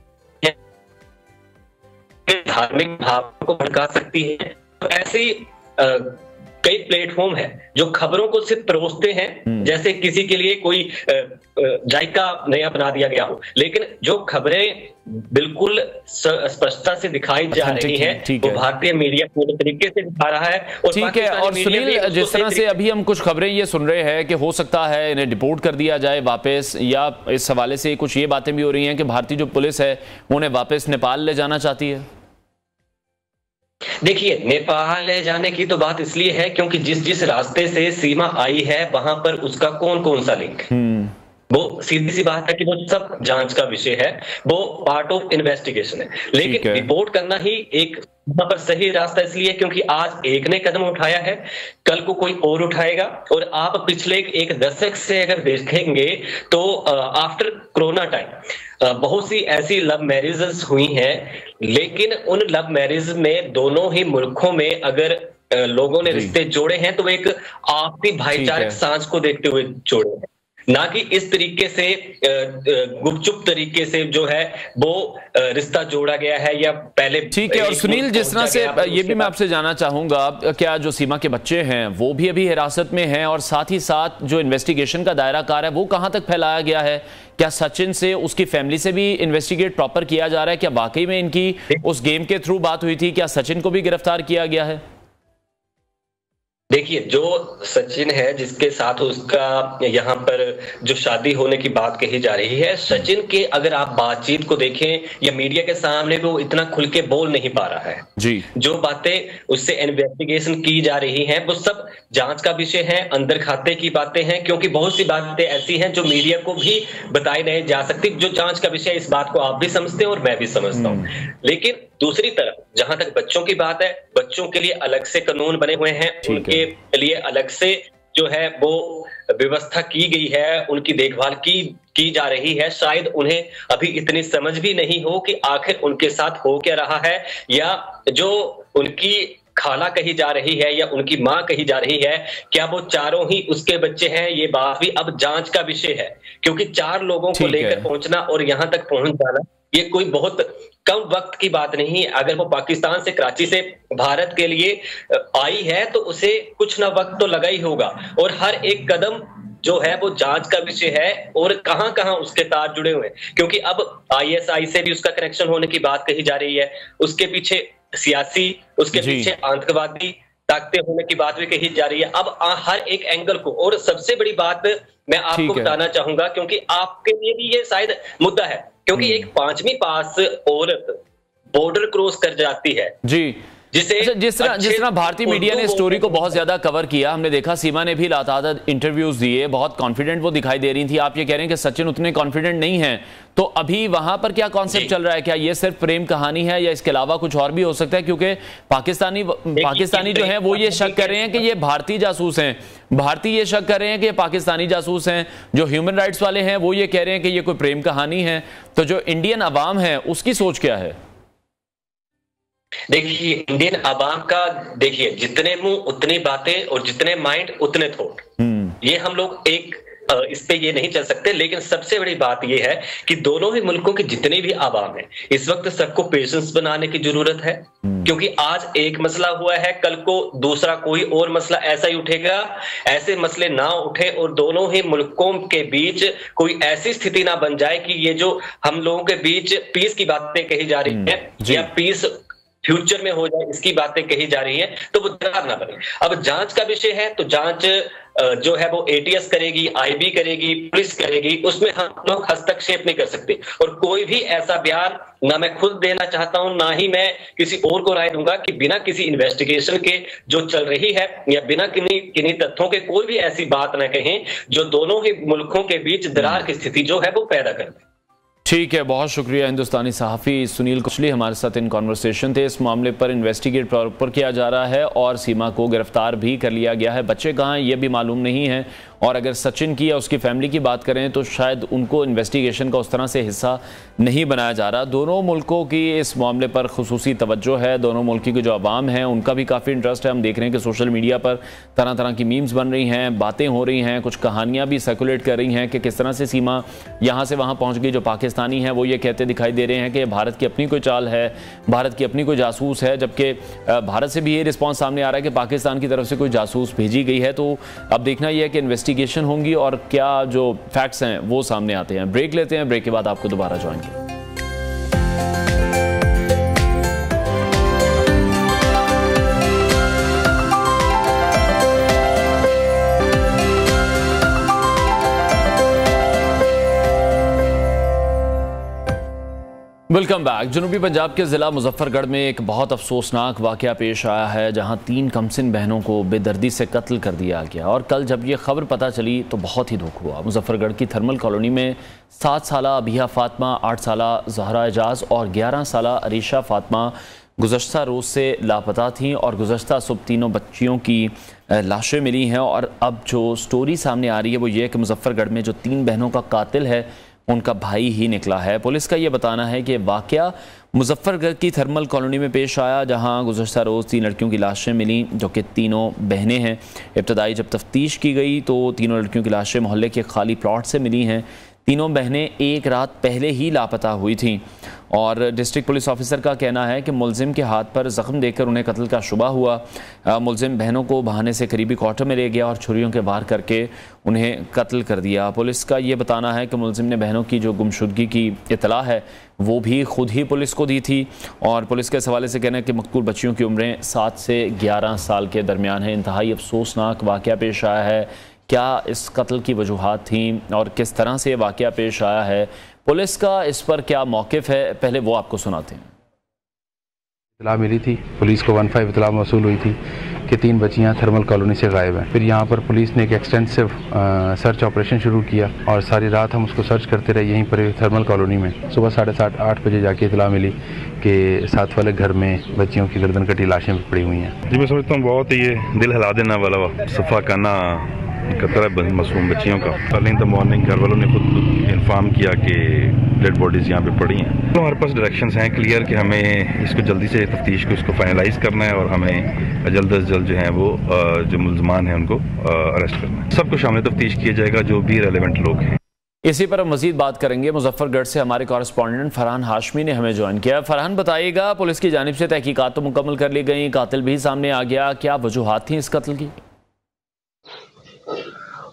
धार्मिक भाव को भड़का सकती है। तो ऐसी कई प्लेटफॉर्म है जो खबरों को सिर्फ परोसते हैं, जैसे किसी के लिए कोई जायका नया बना दिया गया हो, लेकिन जो खबरें बिल्कुल स्पष्टता से दिखाई जा रही है वो भारतीय मीडिया पूरे तरीके से दिखा रहा है। और ठीक है। और सुनील, जिस तरह से अभी हम कुछ खबरें ये सुन रहे हैं कि हो सकता है इन्हें डिपोर्ट कर दिया जाए वापस, या इस हवाले से कुछ ये बातें भी हो रही हैं कि भारतीय जो पुलिस है उन्हें वापस नेपाल ले जाना चाहती है। देखिए, नेपाल ले जाने की तो बात इसलिए है क्योंकि जिस रास्ते से सीमा आई है वहां पर उसका कौन कौन सा लिंक है, वो सीधी सी बात है कि वो सब जांच का विषय है, वो पार्ट ऑफ इन्वेस्टिगेशन है। लेकिन रिपोर्ट करना ही एक वहां पर सही रास्ता इसलिए क्योंकि आज एक ने कदम उठाया है, कल को कोई और उठाएगा। और आप पिछले एक दशक से अगर देखेंगे तो आफ्टर कोरोना टाइम बहुत सी ऐसी लव मैरिजेस हुई हैं, लेकिन उन लव मैरिज में दोनों ही मुल्कों में अगर लोगों ने रिश्ते जोड़े हैं तो एक आपसी भाईचारक सांस को देखते हुए जोड़े हैं, ना कि इस तरीके से गुपचुप तरीके से जो है वो रिश्ता जोड़ा गया है या पहले। ठीक है। और सुनील, जिस तरह से ये भी मैं आपसे जानना चाहूंगा, क्या जो सीमा के बच्चे हैं वो भी अभी हिरासत में हैं, और साथ ही साथ जो इन्वेस्टिगेशन का दायरा कार है वो कहां तक फैलाया गया है? क्या सचिन से, उसकी फैमिली से भी इन्वेस्टिगेट प्रॉपर किया जा रहा है? क्या वाकई में इनकी उस गेम के थ्रू बात हुई थी? क्या सचिन को भी गिरफ्तार किया गया है? देखिए, जो सचिन है जिसके साथ उसका यहाँ पर जो शादी होने की बात कही जा रही है, सचिन के अगर आप बातचीत को देखें या मीडिया के सामने वो इतना खुल के बोल नहीं पा रहा है जी। जो बातें उससे इन्वेस्टिगेशन की जा रही हैं वो सब जांच का विषय है, अंदर खाते की बातें हैं, क्योंकि बहुत सी बातें ऐसी हैं जो मीडिया को भी बताई नहीं जा सकती, जो जांच का विषय। इस बात को आप भी समझते हैं और मैं भी समझता हूँ। लेकिन दूसरी तरफ जहां तक बच्चों की बात है, बच्चों के लिए अलग से कानून बने हुए हैं, उनके लिए अलग से जो है वो व्यवस्था की गई है, उनकी देखभाल की जा रही है। शायद उन्हें अभी इतनी समझ भी नहीं हो कि आखिर उनके साथ हो क्या रहा है, या जो उनकी खाला कही जा रही है या उनकी मां कही जा रही है, क्या वो चारों ही उसके बच्चे हैं? ये बात भी अब जांच का विषय है, क्योंकि 4 लोगों को लेकर पहुंचना और यहां तक पहुंच जाना ये कोई बहुत कम वक्त की बात नहीं है। अगर वो पाकिस्तान से, कराची से भारत के लिए आई है तो उसे कुछ ना वक्त तो लगा ही होगा, और हर एक कदम जो है वो जांच का विषय है, और कहां कहां उसके तार जुड़े हुए हैं, क्योंकि अब ISI से भी उसका कनेक्शन होने की बात कही जा रही है, उसके पीछे सियासी, उसके पीछे आतंकवादी ताकतें होने की बात भी कही जा रही है। अब हर एक एंगल को, और सबसे बड़ी बात मैं आपको बताना चाहूंगा, क्योंकि आपके लिए भी ये शायद मुद्दा है, क्योंकि एक 5वीं पास औरत बॉर्डर क्रॉस कर जाती है जी, जिस तरह भारतीय मीडिया ने स्टोरी को बहुत ज्यादा कवर किया, हमने देखा सीमा ने भी लातादाद इंटरव्यूज दिए, बहुत कॉन्फिडेंट वो दिखाई दे रही थी। आप ये कह रहे हैं कि सचिन उतने कॉन्फिडेंट नहीं है, तो अभी वहां पर क्या कॉन्सेप्ट चल रहा है? क्या ये सिर्फ प्रेम कहानी है या इसके अलावा कुछ और भी हो सकता है? क्योंकि पाकिस्तानी जो है वो ये शक कर रहे हैं कि ये भारतीय जासूस हैं, भारतीय ये शक कर रहे हैं कि ये पाकिस्तानी जासूस हैं, जो ह्यूमन राइट्स वाले हैं वो ये कह रहे हैं कि ये कोई प्रेम कहानी है। तो जो इंडियन अवाम है उसकी सोच क्या है? देखिए, इंडियन अवाम का देखिए, जितने मुंह उतनी बातें और जितने माइंड उतने थॉट। ये हम लोग एक इस पे ये नहीं चल सकते। लेकिन सबसे बड़ी बात ये है कि दोनों ही मुल्कों के जितने भी आवाम है, इस वक्त सबको पेशेंस बनाने की जरूरत है, क्योंकि आज एक मसला हुआ है, कल को दूसरा कोई और मसला ऐसा ही उठेगा। ऐसे मसले ना उठे और दोनों ही मुल्कों के बीच कोई ऐसी स्थिति ना बन जाए कि ये जो हम लोगों के बीच पीस की बातें कही जा रही है या पीस फ्यूचर में हो जाए इसकी बातें कही जा रही है, तो वो दरार ना बने। अब जांच का विषय है तो जांच जो है वो एटीएस करेगी, आईबी करेगी, पुलिस करेगी, उसमें हम लोग हस्तक्षेप नहीं कर सकते। और कोई भी ऐसा बयान ना मैं खुद देना चाहता हूं, ना ही मैं किसी और को राय दूंगा कि बिना किसी इन्वेस्टिगेशन के जो चल रही है या बिना किन्हीं तथ्यों के कोई भी ऐसी बात ना कहें जो दोनों ही मुल्कों के बीच दरार की स्थिति जो है वो पैदा कर दे। ठीक है, बहुत शुक्रिया। हिंदुस्तानी सहाफ़ी सुनील कुशली हमारे साथ इन कॉन्वर्सेशन थे। इस मामले पर इन्वेस्टिगेट प्रॉपर किया जा रहा है और सीमा को गिरफ्तार भी कर लिया गया है। बच्चे कहाँ हैं ये भी मालूम नहीं है, और अगर सचिन की या उसकी फैमिली की बात करें तो शायद उनको इन्वेस्टिगेशन का उस तरह से हिस्सा नहीं बनाया जा रहा। दोनों मुल्कों की इस मामले पर खुसूसी तवज्जो है, दोनों मुल्कों के जो अवाम हैं उनका भी काफ़ी इंटरेस्ट है। हम देख रहे हैं कि सोशल मीडिया पर तरह तरह की मीम्स बन रही हैं, बातें हो रही हैं, कुछ कहानियाँ भी सर्कुलेट कर रही हैं कि किस तरह से सीमा यहाँ से वहाँ पहुँच गई। जो पाकिस्तानी हैं वो ये कहते दिखाई दे रहे हैं कि भारत की अपनी कोई चाल है, भारत की अपनी कोई जासूस है, जबकि भारत से भी ये रिस्पॉन्स सामने आ रहा है कि पाकिस्तान की तरफ से कोई जासूस भेजी गई है। तो अब देखना यह है कि इन्वेस्टिगेशन होंगी और क्या जो फैक्ट्स हैं वो सामने आते हैं। ब्रेक लेते हैं, ब्रेक के बाद आपको दोबारा ज्वाइन किया। Welcome back. जनूबी पंजाब के ज़िला मुजफ्फरगढ़ में एक बहुत अफसोसनाक वाक़या पेश आया है, जहां 3 कमसिन बहनों को बेदर्दी से कत्ल कर दिया गया। और कल जब ये खबर पता चली तो बहुत ही दुख हुआ। मुजफ्फरगढ़ की थर्मल कॉलोनी में 7 साला अबिया फ़ातिमा, 8 साला ज़हरा एजाज़ और 11 साला अरीशा फ़ातिमा गुज़श्ता रोज़ से लापता थीं और गुज़श्ता सुबह तीनों बच्चियों की लाशें मिली हैं। और अब जो स्टोरी सामने आ रही है वो ये है कि मुजफ्फरगढ़ में जो 3 बहनों का कातिल है उनका भाई ही निकला है। पुलिस का ये बताना है कि वाक़या मुजफ्फरगढ़ की थर्मल कॉलोनी में पेश आया, जहां गुज़श्ता रोज़ 3 लड़कियों की लाशें मिली जो कि तीनों बहनें हैं। इब्तदाई जब तफ्तीश की गई तो तीनों लड़कियों की लाशें मोहल्ले के खाली प्लॉट से मिली हैं। तीनों बहनें एक रात पहले ही लापता हुई थीं और डिस्ट्रिक्ट पुलिस ऑफिसर का कहना है कि मुलजिम के हाथ पर ज़ख्म देकर उन्हें कत्ल का शुबा हुआ। मुलजिम बहनों को बहाने से करीबी क्वार्टर में ले गया और छुरियों के वार करके उन्हें कत्ल कर दिया। पुलिस का ये बताना है कि मुलजिम ने बहनों की जो गुमशुदगी की इतला है वो भी खुद ही पुलिस को दी थी। और पुलिस के इस हवाले से कहना है कि मक़तूल बच्चियों की उम्रें 7 से 11 साल के दरमियान है। इंतहाई अफसोसनाक वाक़या पेश आया है। क्या इस कत्ल की वजूहात थी और किस तरह से वाक़या पेश आया है, पुलिस का इस पर क्या मौक़िफ़ है, पहले वो आपको सुनाते हैं। इतला मिली थी, पुलिस को 15 इतला मौसूल हुई थी कि 3 बच्चियां थर्मल कॉलोनी से गायब हैं। फिर यहाँ पर पुलिस ने एक एक्सटेंसिव सर्च ऑपरेशन शुरू किया और सारी रात हम उसको सर्च करते रहे यहीं पर थर्मल कॉलोनी में। सुबह 7:30-8 बजे जाके इतला मिली कि साथ वाले घर में बच्चियों की गर्दन कटी लाशें पड़ी हुई हैं। जी मैं समझता हूँ बहुत ये दिल हिला देना वाला सफ़ा करना कतरा मासूम बच्चियों का। अर्ली इन द मॉर्निंग घर वालों ने खुद इन्फॉर्म किया कि डेड बॉडीज़ यहाँ पे पड़ी हैं। तो हमारे पास डायरेक्शंस हैं क्लियर कि हमें इसको जल्दी से तफ्तीश को इसको फाइनलाइज करना है और हमें जल्द अज जल्द जो है वो जो मुल्ज़मान हैं उनको अरेस्ट करना है। सबको शामिल तफ्तीश किया जाएगा जो भी रेलेवेंट लोग हैं। इसी पर हम मजीद बात करेंगे। मुजफ्फरगढ़ से हमारे कॉरेस्पॉन्डेंट फरहान हाशमी ने हमें ज्वाइन किया। फरहान बताइएगा, पुलिस की जानिब से तहकीकात तो मुकम्मल कर ली गई, कातिल भी सामने आ गया, क्या वजूहात थी इस कत्ल की?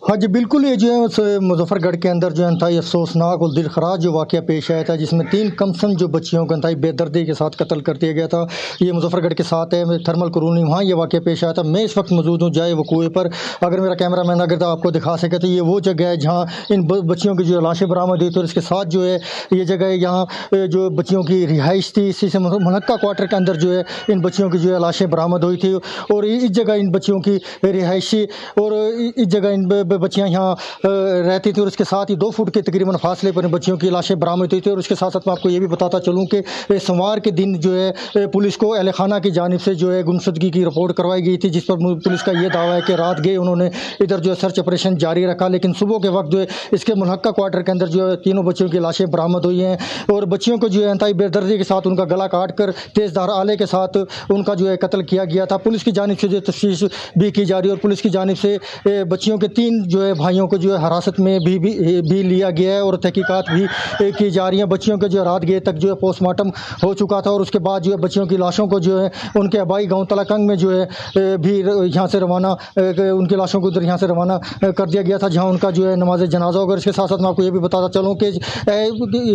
हाँ जी बिल्कुल, ये जो है मुजफ्फरगढ़ के अंदर जो है इंतहाई अफसोसनाक और दिलखराज जो वाक़या पेश आया था, जिसमें 3 कमसन जो बच्चियों को इंतहाई बेदर्दी के साथ कत्ल कर दिया गया था। ये मुजफ्फरगढ़ के साथ है थर्मल कॉलोनी, वहाँ ये वाक़या पेश आया था। मैं इस वक्त मौजूद हूँ जाए वो कुएँ पर। अगर मेरा कैमरा मैन अगर आपको दिखा सके तो ये वो जगह है जहाँ इन बच्चियों की जो लाशें बरामद हुई थी और इसके साथ जो है ये जगह यहाँ जो बच्चियों की रिहाइश थी, इसी से मुनक्का क्वार्टर के अंदर जो है इन बच्चियों की जो है लाशें बरामद हुई थी और इस जगह इन बच्चियों की रिहाइशी और इस जगह इन बच्चियाँ यहाँ रहती थी और उसके साथ ही 2 फुट के तकरीबन फासले पर बच्चियों की लाशें बरामद हुई थी। और उसके साथ साथ मैं आपको ये भी बताता चलूँ कि सोमवार के दिन जो है पुलिस को अहल खाना की जानिब से जो है गुमशुदगी की रिपोर्ट करवाई गई थी, जिस पर पुलिस का ये दावा है कि रात गए उन्होंने इधर जो है सर्च ऑपरेशन जारी रखा, लेकिन सुबह के वक्त जो है इसके मुल्हक्का क्वार्टर के अंदर जो है तीनों बच्चियों की लाशें बरामद हुई हैं और बच्चियों को जो है इंतहाई बेदर्दी के साथ उनका गला काट कर तेज़धार आले के साथ उनका जो है कत्ल किया गया था। पुलिस की जानिब से जो तफ्तीश भी की जा रही है और पुलिस की जानिब से बच्चियों के 3 जो है भाइयों को जो है हिरासत में भी लिया गया है और तहकीकात भी की जा रही है। बच्चियों के जो रात गए तक जो है पोस्टमार्टम हो चुका था और उसके बाद जो है बच्चियों की लाशों को जो है उनके आबाई गाँव तलाकंग में जो है भी यहाँ से रवाना, उनकी लाशों को उधर यहाँ से रवाना कर दिया गया था, जहाँ उनका जो है नमाज जनाजा होगा। इसके साथ साथ मैं आपको ये भी बताता चलूँ कि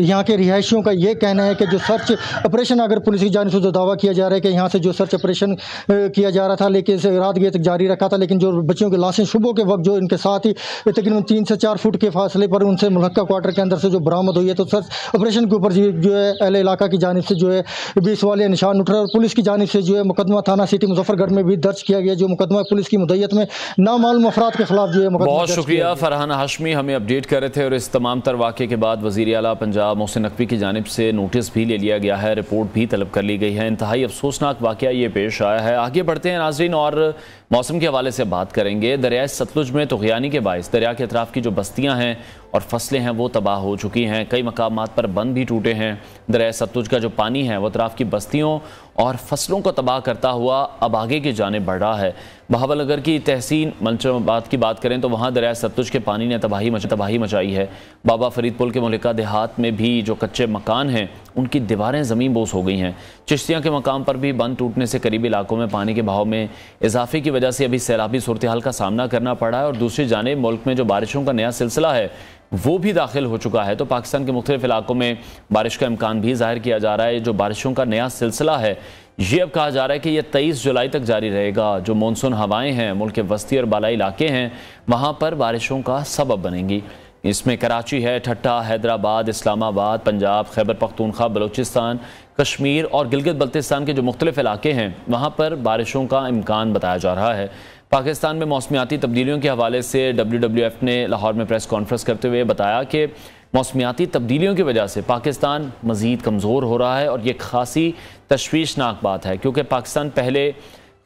यहाँ के रिहायशियों का ये कहना है कि जो सर्च ऑपरेशन, अगर पुलिस की जानिब से जो दावा किया जा रहा है कि यहाँ से जो सर्च ऑपरेशन किया जा रहा था लेकिन इसे रात गए तक जारी रखा था, लेकिन जो बच्चियों की लाशें सुबह के वक्त जो इनके साथ ही तकरीबन 3 से 4 फुट के फासले पर उनसे मुलक्का क्वार्टर के अंदर से जो बरामद हुई है, तो सर्च ऑपरेशन के ऊपर जो है अहले इलाका की जानिब से जो है 20 वाले निशान उठ रहे और पुलिस की जानिब से जो है मुकदमा थाना सिटी मुजफ्फरगढ़ में भी दर्ज किया गया, जो मुकदमा पुलिस की मुद्दत में नामालूम अफराद के खिलाफ जो है। बहुत शुक्रिया फरहान हाशमी, हमें अपडेट कर रहे थे। और इस तमाम तर वाक़े के बाद वज़ीर आला पंजाब मोहसिन नकवी की जानिब से नोटिस भी ले लिया गया है, रिपोर्ट भी तलब कर ली गई है। इंतहाई अफसोसनाक वाक़या ये पेश आया है। आगे बढ़ते हैं नाज़रीन और मौसम के हवाले से बात करेंगे। दरिया सतलुज में तुग़यानी के बाइस दरिया के अतराफ़ की जो बस्तियाँ हैं और फसलें हैं वो तबाह हो चुकी हैं। कई मकामात पर बंद भी टूटे हैं। दरिया सतलुज का जो पानी है वो अतराफ़ की बस्तियों और फसलों को तबाह करता हुआ अब आगे की जानिब बढ़ रहा है। बहावलनगर की तहसीन मंचबाद की बात करें तो वहाँ दरिया सतलुज के पानी ने तबाही मचाई है। बाबा फरीद पुल के मुलिका देहात में भी जो कच्चे मकान हैं उनकी दीवारें ज़मीन बोस हो गई हैं। चिश्तियाँ के मकाम पर भी बंद टूटने से करीबी इलाकों में पानी के बहाव में इजाफे की वजह से अभी सैलाबी सूरत हाल का सामना करना पड़ा है। और दूसरी जानिब मुल्क में जो बारिशों का नया सिलसिला है वो भी दाखिल हो चुका है। तो पाकिस्तान के मुख्तलिफ इलाकों में बारिश का इम्कान भी ज़ाहिर किया जा रहा है। जो बारिशों का नया सिलसिला है ये अब कहा जा रहा है कि यह 23 जुलाई तक जारी रहेगा। जो मानसून हवाएं हैं मुल्क के वस्ती और बालाई इलाके हैं वहाँ पर बारिशों का सबब बनेंगी। इसमें कराची है, ठट्टा, हैदराबाद, इस्लामाबाद, पंजाब, खैबर पख्तूनख्वा, बलूचिस्तान, कश्मीर और गिलगित बल्तिस्तान के जो मुख्तलिफ इलाके हैं वहाँ पर बारिशों का इम्कान बताया जा रहा है। पाकिस्तान में मौसमियाती तब्दीलियों के हवाले से WWF ने लाहौर में प्रेस कॉन्फ्रेंस करते हुए बताया कि मौसमियाती तब्दीलियों की वजह से पाकिस्तान मज़ीद कमज़ोर हो रहा है और ये खासी तशवीशनाक बात है, क्योंकि पाकिस्तान पहले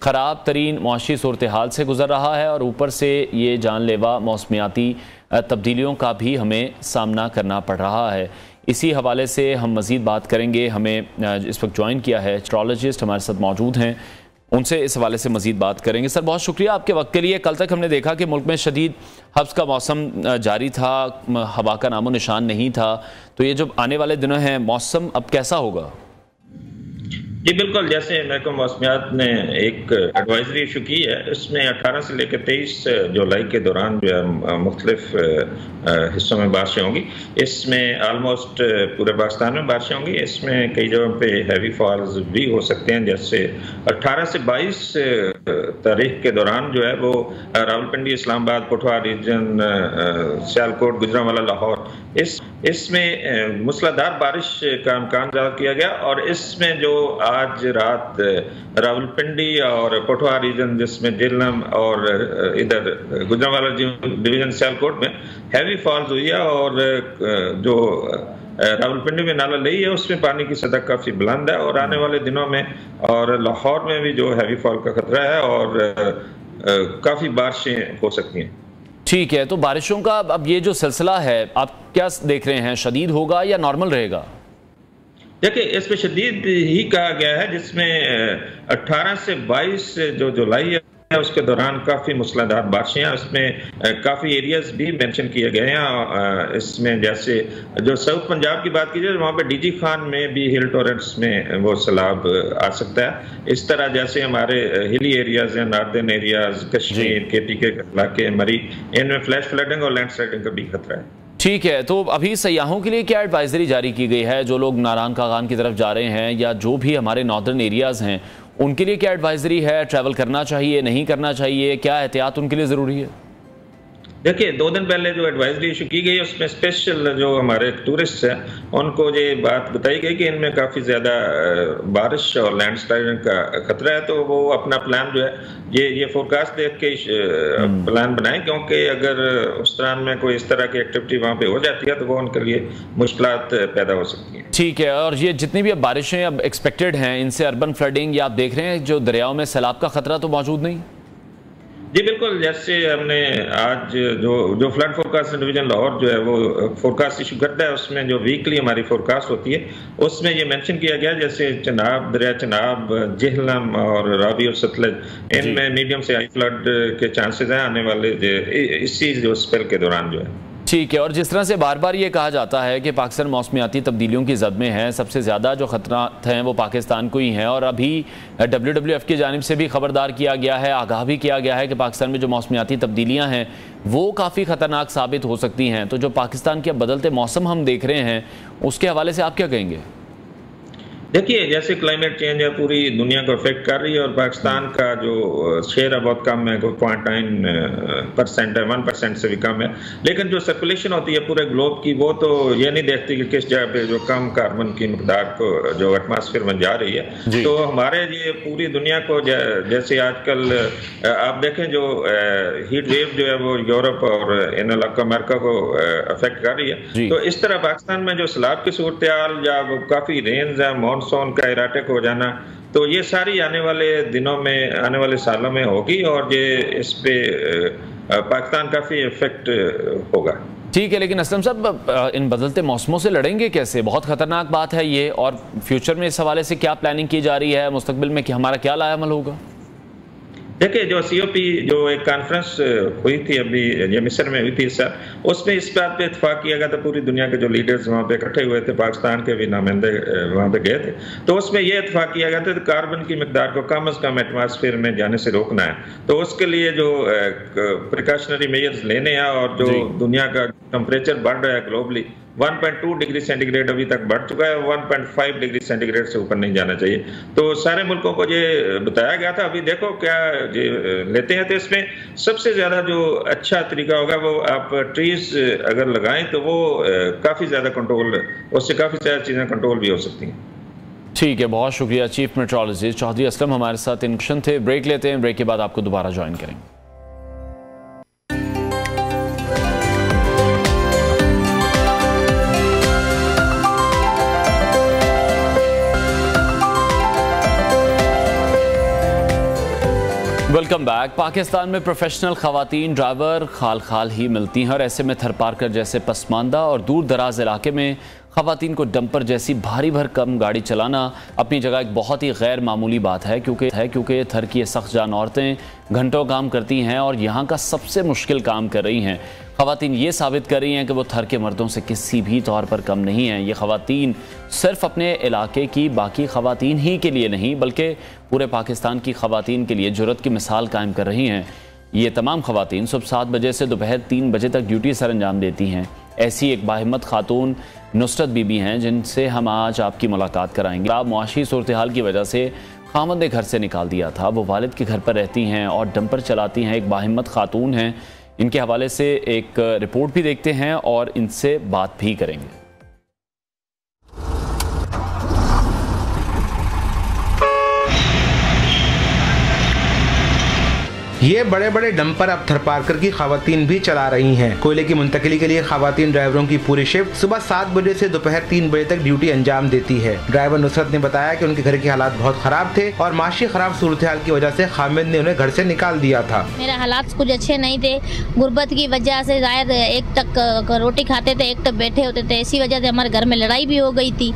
ख़राब तरीन मुआशी सूरत हाल से गुजर रहा है और ऊपर से ये जानलेवा मौसमियाती तब्दीलियों का भी हमें सामना करना पड़ रहा है। इसी हवाले से हम मज़ीद बात करेंगे। हमें इस वक्त ज्वाइन किया है एस्ट्रोलॉजिस्ट हमारे साथ मौजूद हैं, उनसे इस हवाले से मज़ीद बात करेंगे। सर बहुत शुक्रिया आपके वक्त के लिए। कल तक हमने देखा कि मुल्क में शदीद हब्स का मौसम जारी था, हवा का नामो निशान नहीं था, तो ये जो आने वाले दिनों हैं मौसम अब कैसा होगा? जी बिल्कुल, जैसे महकमा मौसमियात ने एक एडवाइजरी इशू की है, इसमें 18 से लेकर 23 जुलाई के दौरान जो है मुख्तलिफ हिस्सों में बारिशें होंगी। इसमें आलमोस्ट पूरे पाकिस्तान में बारिशें होंगी। इसमें कई जगहों पे हैवी फॉल्स भी हो सकते हैं। जैसे 18 से 22 तारीख के दौरान जो है वो रावलपिंडी, इस्लामाबाद, पुठवा रीजन, सियालकोट, गुजरांवाला, लाहौर, इसमें मूसलाधार बारिश का इम्कान ज़ाहिर किया गया। और इसमें जो आज रात रावलपिंडी और पुठवा रीजन जिसमें जेलम और इधर गुजरांवाला डिवीजन सियालकोट में हैवी फॉल्स हुई है और जो रावलपिंडी में नाला लई है उसमें पानी की सतह काफ़ी बुलंद है और आने वाले दिनों में और लाहौर में भी जो हैवी फॉल का खतरा है और काफ़ी बारिशें हो सकती हैं। ठीक है, तो बारिशों का अब ये जो सिलसिला है आप क्या देख रहे हैं, शदीद होगा या नॉर्मल रहेगा? देखिए, इसमें शदीद ही कहा गया है, जिसमें 18 से 22 जो जुलाई है उसके दौरान काफ़ी मूसलाधार बारिशें हैं। इसमें काफ़ी एरियाज भी मेंशन किए गए हैं। इसमें जैसे जो साउथ पंजाब की बात कीजिए वहाँ पे डीजी खान में भी हिल टोरेंट्स में वो सैलाब आ सकता है। इस तरह जैसे हमारे हिली एरियाज हैं, नॉर्दर्न एरियाज, कश्मीर, KP के इलाके, मरी, इनमें फ्लैश फ्लडिंग और लैंड स्लाइडिंग का भी खतरा है। ठीक है, तो अभी सयाहों के लिए क्या एडवाइजरी जारी की गई है? जो लोग नारायण कागान की तरफ जा रहे हैं या जो भी हमारे नॉर्दर्न एरियाज हैं उनके लिए क्या एडवाइजरी है? ट्रैवल करना चाहिए, नहीं करना चाहिए? क्या एहतियात उनके लिए ज़रूरी है? देखिए, 2 दिन पहले जो एडवाइजरी इशू की गई उसमें स्पेशल जो हमारे टूरिस्ट हैं उनको ये बात बताई गई कि इनमें काफ़ी ज़्यादा बारिश और लैंडस्लाइडिंग का खतरा है, तो वो अपना प्लान जो है ये फोरकास्ट देख के प्लान बनाएं, क्योंकि अगर उस तरह में कोई इस तरह की एक्टिविटी वहाँ पे हो जाती है तो वो उनके लिए मुश्किलात पैदा हो सकती हैं। ठीक है, और ये जितनी भी अब बारिशें अब एक्सपेक्टेड हैं इनसे अर्बन फ्लडिंग या आप देख रहे हैं जो दरियाओं में सैलाब का खतरा तो मौजूद नहीं? जी बिल्कुल, जैसे हमने आज जो फ्लड फोरकास्ट डिवीजन लाहौर जो है वो फोरकास्ट इशू करता है, उसमें जो वीकली हमारी फोरकास्ट होती है उसमें ये मेंशन किया गया जैसे चनाब, दरिया चनाब, जेहलम और रावी और सतलज, इनमें मीडियम से हाई फ्लड के चांसेस हैं आने वाले इसी जो स्पेल के दौरान जो है। ठीक है, और जिस तरह से बार बार ये कहा जाता है कि पाकिस्तान मौसमियाती तब्दीलियों की जद में है, सबसे ज़्यादा जो खतरात हैं वो पाकिस्तान को ही हैं, और अभी WWF की जानिब से भी खबरदार किया गया है, आगाह भी किया गया है कि पाकिस्तान में जो मौसमियाती तब्दीलियाँ हैं वो काफ़ी ख़तरनाक साबित हो सकती हैं। तो जो पाकिस्तान के बदलते मौसम हम देख रहे हैं उसके हवाले से आप क्या कहेंगे? देखिए, जैसे क्लाइमेट चेंज है पूरी दुनिया को अफेक्ट कर रही है और पाकिस्तान का जो शेयर है बहुत कम है, 0.9% है, 1% से भी कम है, लेकिन जो सर्कुलेशन होती है पूरे ग्लोब की वो तो ये नहीं देखती कि किस जगह पे जो कम कार्बन की मिकदार को जो एटमॉस्फेयर में जा रही है। तो हमारे ये पूरी दुनिया को जैसे आजकल आप देखें जो हीट वेव जो है वो यूरोप और इन इलाकों अमेरिका को अफेक्ट कर रही है। तो इस तरह पाकिस्तान में जो सैलाब की सूरत हाल या काफ़ी रेंज है, मानसून का इराटिक हो जाना, तो ये सारी आने वाले दिनों में, आने वाले सालों में होगी और ये इस पे पाकिस्तान काफी इफेक्ट होगा। ठीक है, लेकिन असलम साहब इन बदलते मौसमों से लड़ेंगे कैसे? बहुत खतरनाक बात है ये, और फ्यूचर में इस हवाले से क्या प्लानिंग की जा रही है, मुस्तकबिल में कि हमारा क्या लायामल होगा? देखिए, जो COP जो एक कॉन्फ्रेंस हुई थी अभी ये मिस्र में हुई थी सर, उसमें इस बात पे इत्तेफाक किया गया था, पूरी दुनिया के जो लीडर्स वहाँ पे इकट्ठे हुए थे, पाकिस्तान के भी नुमाइंदे वहाँ पे गए थे, तो उसमें ये इत्तेफाक किया गया था कि कार्बन की मिकदार को कम से कम एटमॉस्फेयर में जाने से रोकना है। तो उसके लिए जो प्रिकॉशनरी मेजर्स लेने हैं, और जो दुनिया का टेम्परेचर बढ़ रहा है ग्लोबली 1.2 डिग्री सेंटीग्रेड अभी तक बढ़ चुका है, 1.5 डिग्री सेंटीग्रेड से ऊपर नहीं जाना चाहिए। तो सारे मुल्कों को ये बताया गया था। अभी देखो क्या लेते हैं, तो इसमें सबसे ज्यादा जो अच्छा तरीका होगा वो आप ट्रीज अगर लगाएं तो वो काफी ज्यादा कंट्रोल, उससे काफी ज्यादा चीजें कंट्रोल भी हो सकती हैं। ठीक है, बहुत शुक्रिया। चीफ मेट्रोलॉजिस्ट चौधरी असलम हमारे साथ इन थे। ब्रेक लेते हैं, ब्रेक के बाद आपको दोबारा ज्वाइन करेंगे। Welcome back. पाकिस्तान में प्रोफेशनल खवातीन ड्राइवर खाल खाल ही मिलती हैं, और ऐसे में थर पार्कर जैसे पसमानदा और दूर दराज इलाके में खवातीन को डंपर जैसी भारी भरकम गाड़ी चलाना अपनी जगह एक बहुत ही गैर मामूली बात है, क्योंकि थर की ये सख्त जान औरतें घंटों काम करती हैं और यहाँ का सबसे मुश्किल काम कर रही हैं। खवातीन ये साबित कर रही हैं कि वो थर के मर्दों से किसी भी तौर पर कम नहीं हैं। ये खवातीन सिर्फ अपने इलाके की बाकी खवातीन ही के लिए नहीं, बल्कि पूरे पाकिस्तान की खवातीन के लिए जुर्रत की मिसाल कायम कर रही हैं। ये तमाम खवातीन सुबह 7 बजे से दोपहर 3 बजे तक ड्यूटी सर अंजाम देती हैं। ऐसी एक बाहिम्मत खातून नुसरत बीबी हैं, जिनसे हम आज आपकी मुलाकात कराएंगे। आप मुआशी सूरत हाल की वजह से खामद ने घर से निकाल दिया था, वो वालिद के घर पर रहती हैं और डंपर चलाती हैं। एक बाहिम्मत खातून हैं। इनके हवाले से एक रिपोर्ट भी देखते हैं और इनसे बात भी करेंगे। ये बड़े बड़े डंपर अब थर पार्कर की खवातीन भी चला रही हैं। कोयले की मुंतकिली के लिए खवातीन ड्राइवरों की पूरी शिफ्ट सुबह 7 बजे से दोपहर 3 बजे तक ड्यूटी अंजाम देती है। ड्राइवर नुसरत ने बताया कि उनके घर के हालात बहुत खराब थे और माशी खराब सूरत हाल की वजह से खामिद ने उन्हें घर से निकाल दिया था। मेरे हालात कुछ अच्छे नहीं थे, गुर्बत की वजह से शायद एक तक रोटी खाते थे, एक तक बैठे होते थे। इसी वजह से हमारे घर में लड़ाई भी हो गई थी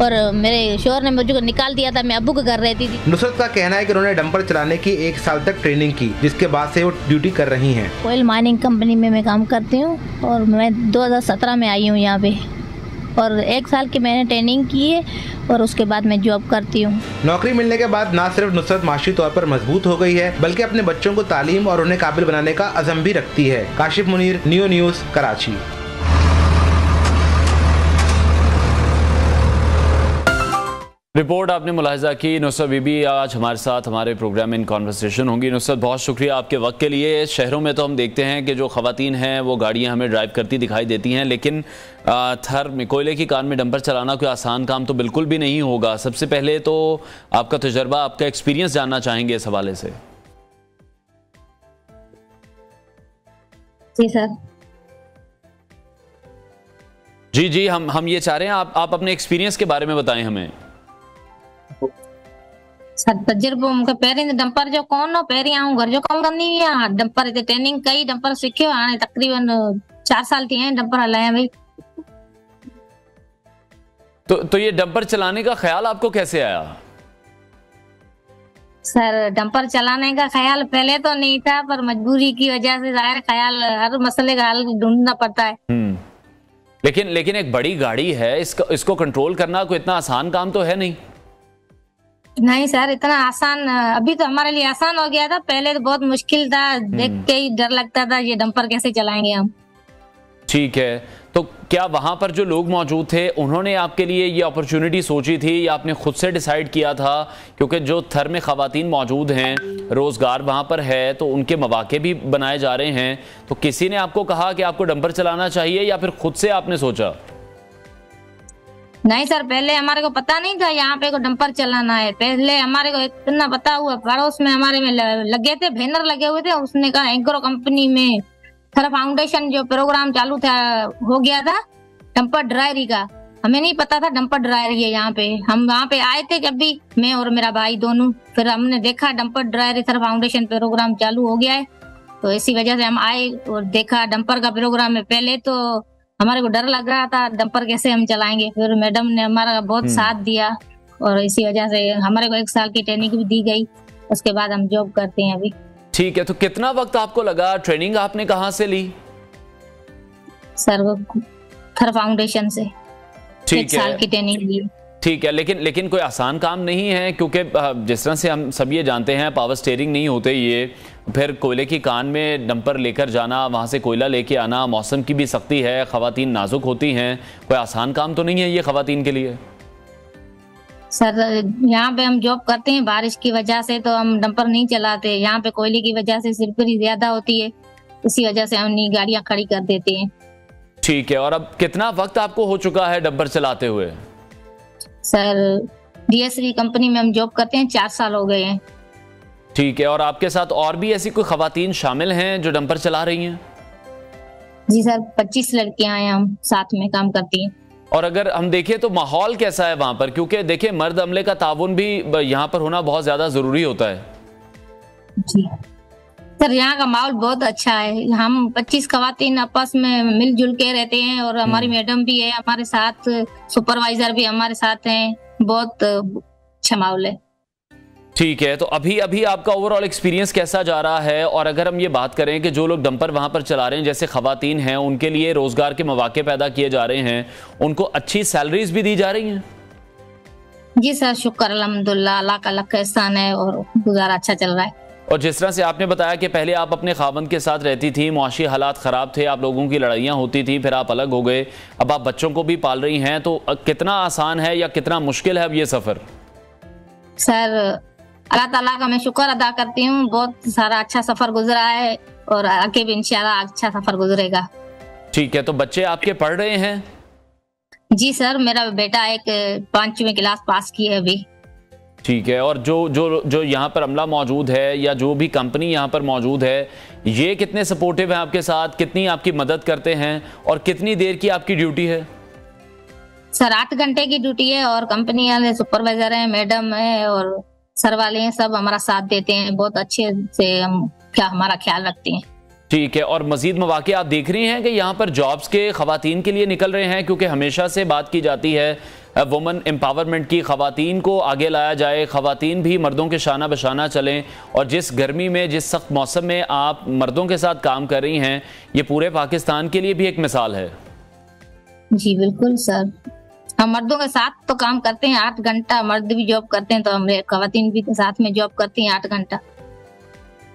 और मेरे शोहर ने मुझे निकाल दिया था। मैं अब्बू के घर रहती थी। नुसरत का कहना है कि उन्होंने डंपर चलाने की 1 साल तक ट्रेनिंग की, जिसके बाद से वो ड्यूटी कर रही हैं। ऑयल माइनिंग कंपनी में मैं काम करती हूँ और मैं 2017 में आई हूँ यहाँ पे, और 1 साल की मैंने ट्रेनिंग की है और उसके बाद मैं जॉब करती हूँ। नौकरी मिलने के बाद न सिर्फ नुसरत माशी तौर पर मजबूत हो गई है, बल्कि अपने बच्चों को तालीम और उन्हें काबिल बनाने का अज़म भी रखती है। Kashif Munir, neo news, Karachi. Report आपने मुलाहिजा की। नुसरत बीबी आज हमारे साथ हमारे प्रोग्राम में इन कॉन्वर्सेशन होंगी। नुसरत, बहुत शुक्रिया आपके वक्त के लिए। शहरों में तो हम देखते हैं कि जो खवातीन हैं वो गाड़ियां हमें ड्राइव करती दिखाई देती हैं, लेकिन थर में कोयले की कान में डंपर चलाना कोई आसान काम तो बिल्कुल भी नहीं होगा। सबसे पहले तो आपका तजुर्बा, आपका एक्सपीरियंस जानना चाहेंगे इस हवाले से। जी सर। जी, हम ये चाह रहे हैं आप अपने एक्सपीरियंस के बारे में बताएं हमें। सर तजुर्बो मूंखे पहिरीं डंपर जो कोन हो, पहिरीं आऊं घर जो कमु कंदी हुई, डंपर ते ट्रेनिंग कई, डंपर सिखियो, हाणे तकरीबन 4 साल थी आहिनि डंपर हलाया भई। तो ये डंपर चलाने का ख्याल आपको कैसे आया? सर डंपर चलाने का ख्याल पहले तो नहीं था, पर मजबूरी की वजह से जाहिर ख्याल, हर मसले का हल ढूंढना पड़ता है। लेकिन एक बड़ी गाड़ी है, इसको कंट्रोल करना कोई इतना आसान काम तो है नहीं। नहीं सर, इतना आसान अभी तो हमारे लिए आसान हो गया था, पहले तो बहुत मुश्किल था, देख के ही डर लगता था ये डंपर कैसे चलाएंगे हम। ठीक है, तो क्या वहां पर जो लोग मौजूद थे उन्होंने आपके लिए ये अपॉर्चुनिटी सोची थी या आपने खुद से डिसाइड किया था? क्योंकि जो थर में खवातीन मौजूद हैं, रोजगार वहां पर है, तो उनके मौके भी बनाए जा रहे हैं, तो किसी ने आपको कहा कि आपको डंपर चलाना चाहिए या फिर खुद से आपने सोचा? नहीं सर, पहले हमारे को पता नहीं था यहाँ पे को डंपर चलाना है। पहले हमारे को इतना पता हुआ, पड़ोस में हमारे में लगे थे, बैनर लगे हुए थे, उसने कहा एग्रो कंपनी में थर फाउंडेशन जो प्रोग्राम चालू था, हो गया था डंपर ड्राइवरी का। हमें नहीं पता था डंपर ड्राइवरी है यहाँ पे। हम वहाँ पे आए थे कभी, मैं और मेरा भाई दोनों, फिर हमने देखा डंपर ड्राइवरी थर फाउंडेशन प्रोग्राम चालू हो गया है, तो इसी वजह से हम आए और देखा डंपर का प्रोग्राम है। पहले तो हमारे को डर लग रहा था डंपर कैसे हम चलाएंगे, फिर मैडम ने हमारा बहुत साथ दिया और इसी वजह से हमारे को 1 साल की ट्रेनिंग भी दी गई। उसके बाद हम जॉब करते हैं अभी। ठीक है, तो कितना वक्त आपको लगा? ट्रेनिंग आपने कहाँ से ली? सर वो थर फाउंडेशन से 1 साल की ट्रेनिंग ली। ठीक है, लेकिन कोई आसान काम नहीं है, क्योंकि जिस तरह से हम सब ये जानते हैं पावर स्टीयरिंग नहीं होते ये, फिर कोयले की कान में डंपर लेकर जाना, वहाँ से कोयला लेके आना, मौसम की भी सख्ती है, खवातीन नाजुक होती हैं, कोई आसान काम तो नहीं है ये खवातीन के लिए। सर यहाँ पे हम जॉब करते हैं, बारिश की वजह से तो हम डंपर नहीं चलाते, यहाँ पे कोयले की वजह से सिरफिरी ज्यादा होती है, इसी वजह से हम गाड़ियाँ खड़ी कर देते हैं। ठीक है, और अब कितना वक्त आपको हो चुका है डंपर चलाते हुए? सर डीएसवी कंपनी में हम जॉब करते हैं, 4 साल हो गए हैं। ठीक है, और आपके साथ और भी ऐसी कोई खवातीन शामिल हैं जो डंपर चला रही हैं? जी सर, 25 लड़कियां हैं, हम साथ में काम करती हैं। और अगर हम देखें तो माहौल कैसा है वहां पर? क्योंकि देखिए मर्द अमले का ताउन भी यहाँ पर होना बहुत ज्यादा जरूरी होता है। जी सर, यहाँ का माहौल बहुत अच्छा है, हम 25 खवातीन आपस में मिलजुल के रहते हैं और हमारी मैडम भी है हमारे साथ, सुपरवाइजर भी हमारे साथ हैं, बहुत अच्छा माहौल है। ठीक है, तो अभी आपका ओवरऑल एक्सपीरियंस कैसा जा रहा है? और अगर हम ये बात करें कि जो लोग डंपर वहां पर चला रहे हैं, जैसे खवातीन हैं, उनके लिए रोजगार के मौके पैदा किए जा रहे हैं, उनको अच्छी सैलरीज भी दी जा रही हैं? जी सर, शुक्र अल्हम्दुलिल्लाह, अल्लाह का लाख एहसान है और गुजारा अच्छा चल रहा है। और जिस तरह से आपने बताया कि पहले आप अपने खावंद के साथ रहती थी, मुआशी हालात ख़राब थे, आप लोगों की लड़ाइयाँ होती थी, फिर आप अलग हो गए, अब आप बच्चों को भी पाल रही हैं, तो कितना आसान है या कितना मुश्किल है अब ये सफ़र? सर अल्लाह ताला का मैं शुक्र अदा करती हूँ, बहुत सारा अच्छा सफ़र गुजरा है और आगे भी इंशाल्लाह अच्छा सफ़र गुजरेगा। ठीक है, तो बच्चे आपके पढ़ रहे हैं? जी सर, मेरा बेटा एक 5वीं क्लास पास की है अभी। ठीक है, और जो यहाँ पर अमला मौजूद है या जो भी कंपनी यहाँ पर मौजूद है, ये कितने सपोर्टिव हैं आपके साथ, कितनी आपकी मदद करते हैं और कितनी देर की आपकी ड्यूटी है? सर 8 घंटे की ड्यूटी है और कंपनी वाले सुपरवाइजर हैं, मैडम है और सर वाले हैं, सब हमारा साथ देते हैं, बहुत अच्छे से हम हमारा ख्याल रखते हैं। ठीक है, और मजीद मौके आप देख रही हैं कि यहाँ पर जॉब्स के खवातीन के लिए निकल रहे हैं? क्योंकि हमेशा से बात की जाती है वुमेन एम्पावरमेंट की, खवातीन को आगे लाया जाए, खवातीन भी मर्दों के शाना बशाना चलें, और जिस गर्मी में, जिस सख्त मौसम में आप मर्दों के साथ काम कर रही हैं, ये पूरे पाकिस्तान के लिए भी एक मिसाल है। जी बिल्कुल सर, हम मर्दों के साथ तो काम करते हैं 8 घंटा, मर्द भी जॉब करते हैं तो हम खवातीन भी साथ में जॉब करती हैं 8 घंटा।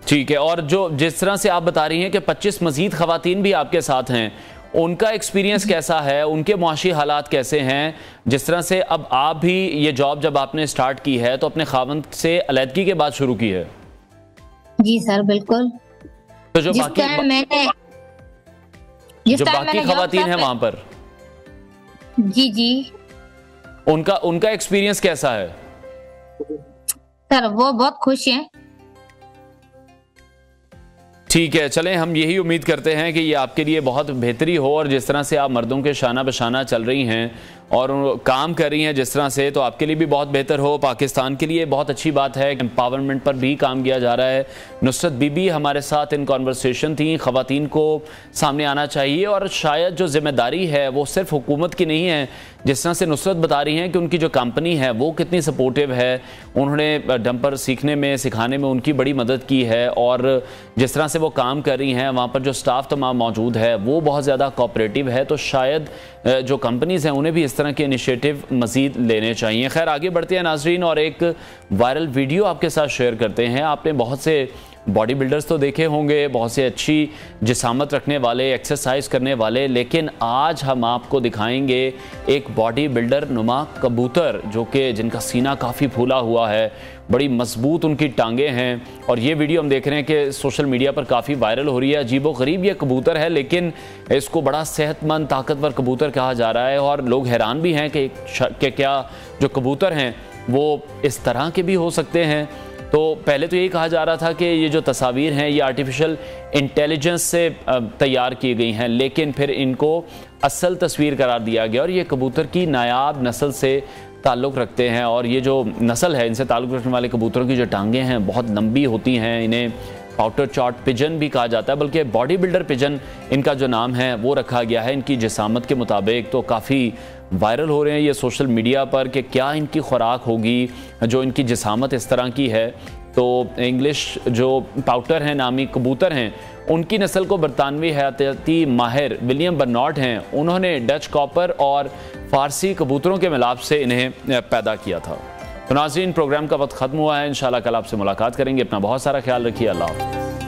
ठीक है, और जो जिस तरह से आप बता रही हैं कि 25 मजीद खवातीन भी आपके साथ हैं, उनका एक्सपीरियंस कैसा है, उनके मुआशी हालात कैसे हैं? जिस तरह से अब आप भी ये जॉब जब आपने स्टार्ट की है तो अपने खावंद से अलहदगी के बाद शुरू की है? जी सर बिल्कुल। तो जो बाकी खवातीन हैं वहां पर, जी उनका एक्सपीरियंस कैसा है? सर वो बहुत खुश हैं। ठीक है, चलें, हम यही उम्मीद करते हैं कि ये आपके लिए बहुत बेहतरी हो और जिस तरह से आप मर्दों के शाना बशाना चल रही हैं और काम कर रही हैं जिस तरह से, तो आपके लिए भी बहुत बेहतर हो, पाकिस्तान के लिए बहुत अच्छी बात है। एम्पावरमेंट पर भी काम किया जा रहा है। नुसरत बीबी हमारे साथ इन कॉन्वर्सेशन थी। ख़वातीन को सामने आना चाहिए और शायद जो जिम्मेदारी है वो सिर्फ हुकूमत की नहीं है। जिस तरह से नुसरत बता रही हैं कि उनकी जो कंपनी है वो कितनी सपोर्टिव है, उन्होंने डंपर सीखने में सिखाने में उनकी बड़ी मदद की है, और जिस तरह से वो काम कर रही हैं वहाँ पर जो स्टाफ तमाम मौजूद है वो बहुत ज़्यादा कोऑपरेटिव है। तो शायद जो कंपनीज़ हैं उन्हें भी इस तरह के इनिशिएटिव मज़ीद लेने चाहिए। खैर आगे बढ़ते हैं नाजरीन, और एक वायरल वीडियो आपके साथ शेयर करते हैं। आपने बहुत से बॉडी बिल्डर्स तो देखे होंगे, बहुत से अच्छी जिसामत रखने वाले, एक्सरसाइज करने वाले, लेकिन आज हम आपको दिखाएंगे एक बॉडी बिल्डर नुमा कबूतर जो कि जिनका सीना काफ़ी फूला हुआ है, बड़ी मजबूत उनकी टांगें हैं। और ये वीडियो हम देख रहे हैं कि सोशल मीडिया पर काफ़ी वायरल हो रही है। अजीबोगरीब ये कबूतर है, लेकिन इसको बड़ा सेहतमंद ताकतवर कबूतर कहा जा रहा है, और लोग हैरान भी हैं कि क्या जो कबूतर हैं वो इस तरह के भी हो सकते हैं। तो पहले तो यही कहा जा रहा था कि ये जो तस्वीर हैं ये आर्टिफिशियल इंटेलिजेंस से तैयार की गई हैं, लेकिन फिर इनको असल तस्वीर करार दिया गया, और ये कबूतर की नायाब नस्ल से ताल्लुक़ रखते हैं। और ये जो नस्ल है, इनसे ताल्लुक़ रखने वाले कबूतरों की जो टांगें हैं बहुत लंबी होती हैं। इन्हें पाउडर चार्ट पिजन भी कहा जाता है, बल्कि बॉडी बिल्डर पिजन इनका जो नाम है वो रखा गया है इनकी जिसामत के मुताबिक। तो काफ़ी वायरल हो रहे हैं ये सोशल मीडिया पर कि क्या इनकी खुराक होगी जो इनकी जिसामत इस तरह की है। तो इंग्लिश जो पाउटर हैं नामी कबूतर हैं, उनकी नस्ल को बरतानवी हयाती माहिर विलियम बर्नार्ड हैं, उन्होंने डच कॉपर और फारसी कबूतरों के मिलाप से इन्हें पैदा किया था। तो नाज़रीन, प्रोग्राम का वक्त ख़त्म हुआ है। इंशाल्लाह कल आपसे मुलाकात करेंगे। अपना बहुत सारा ख्याल रखिए। अल्लाह।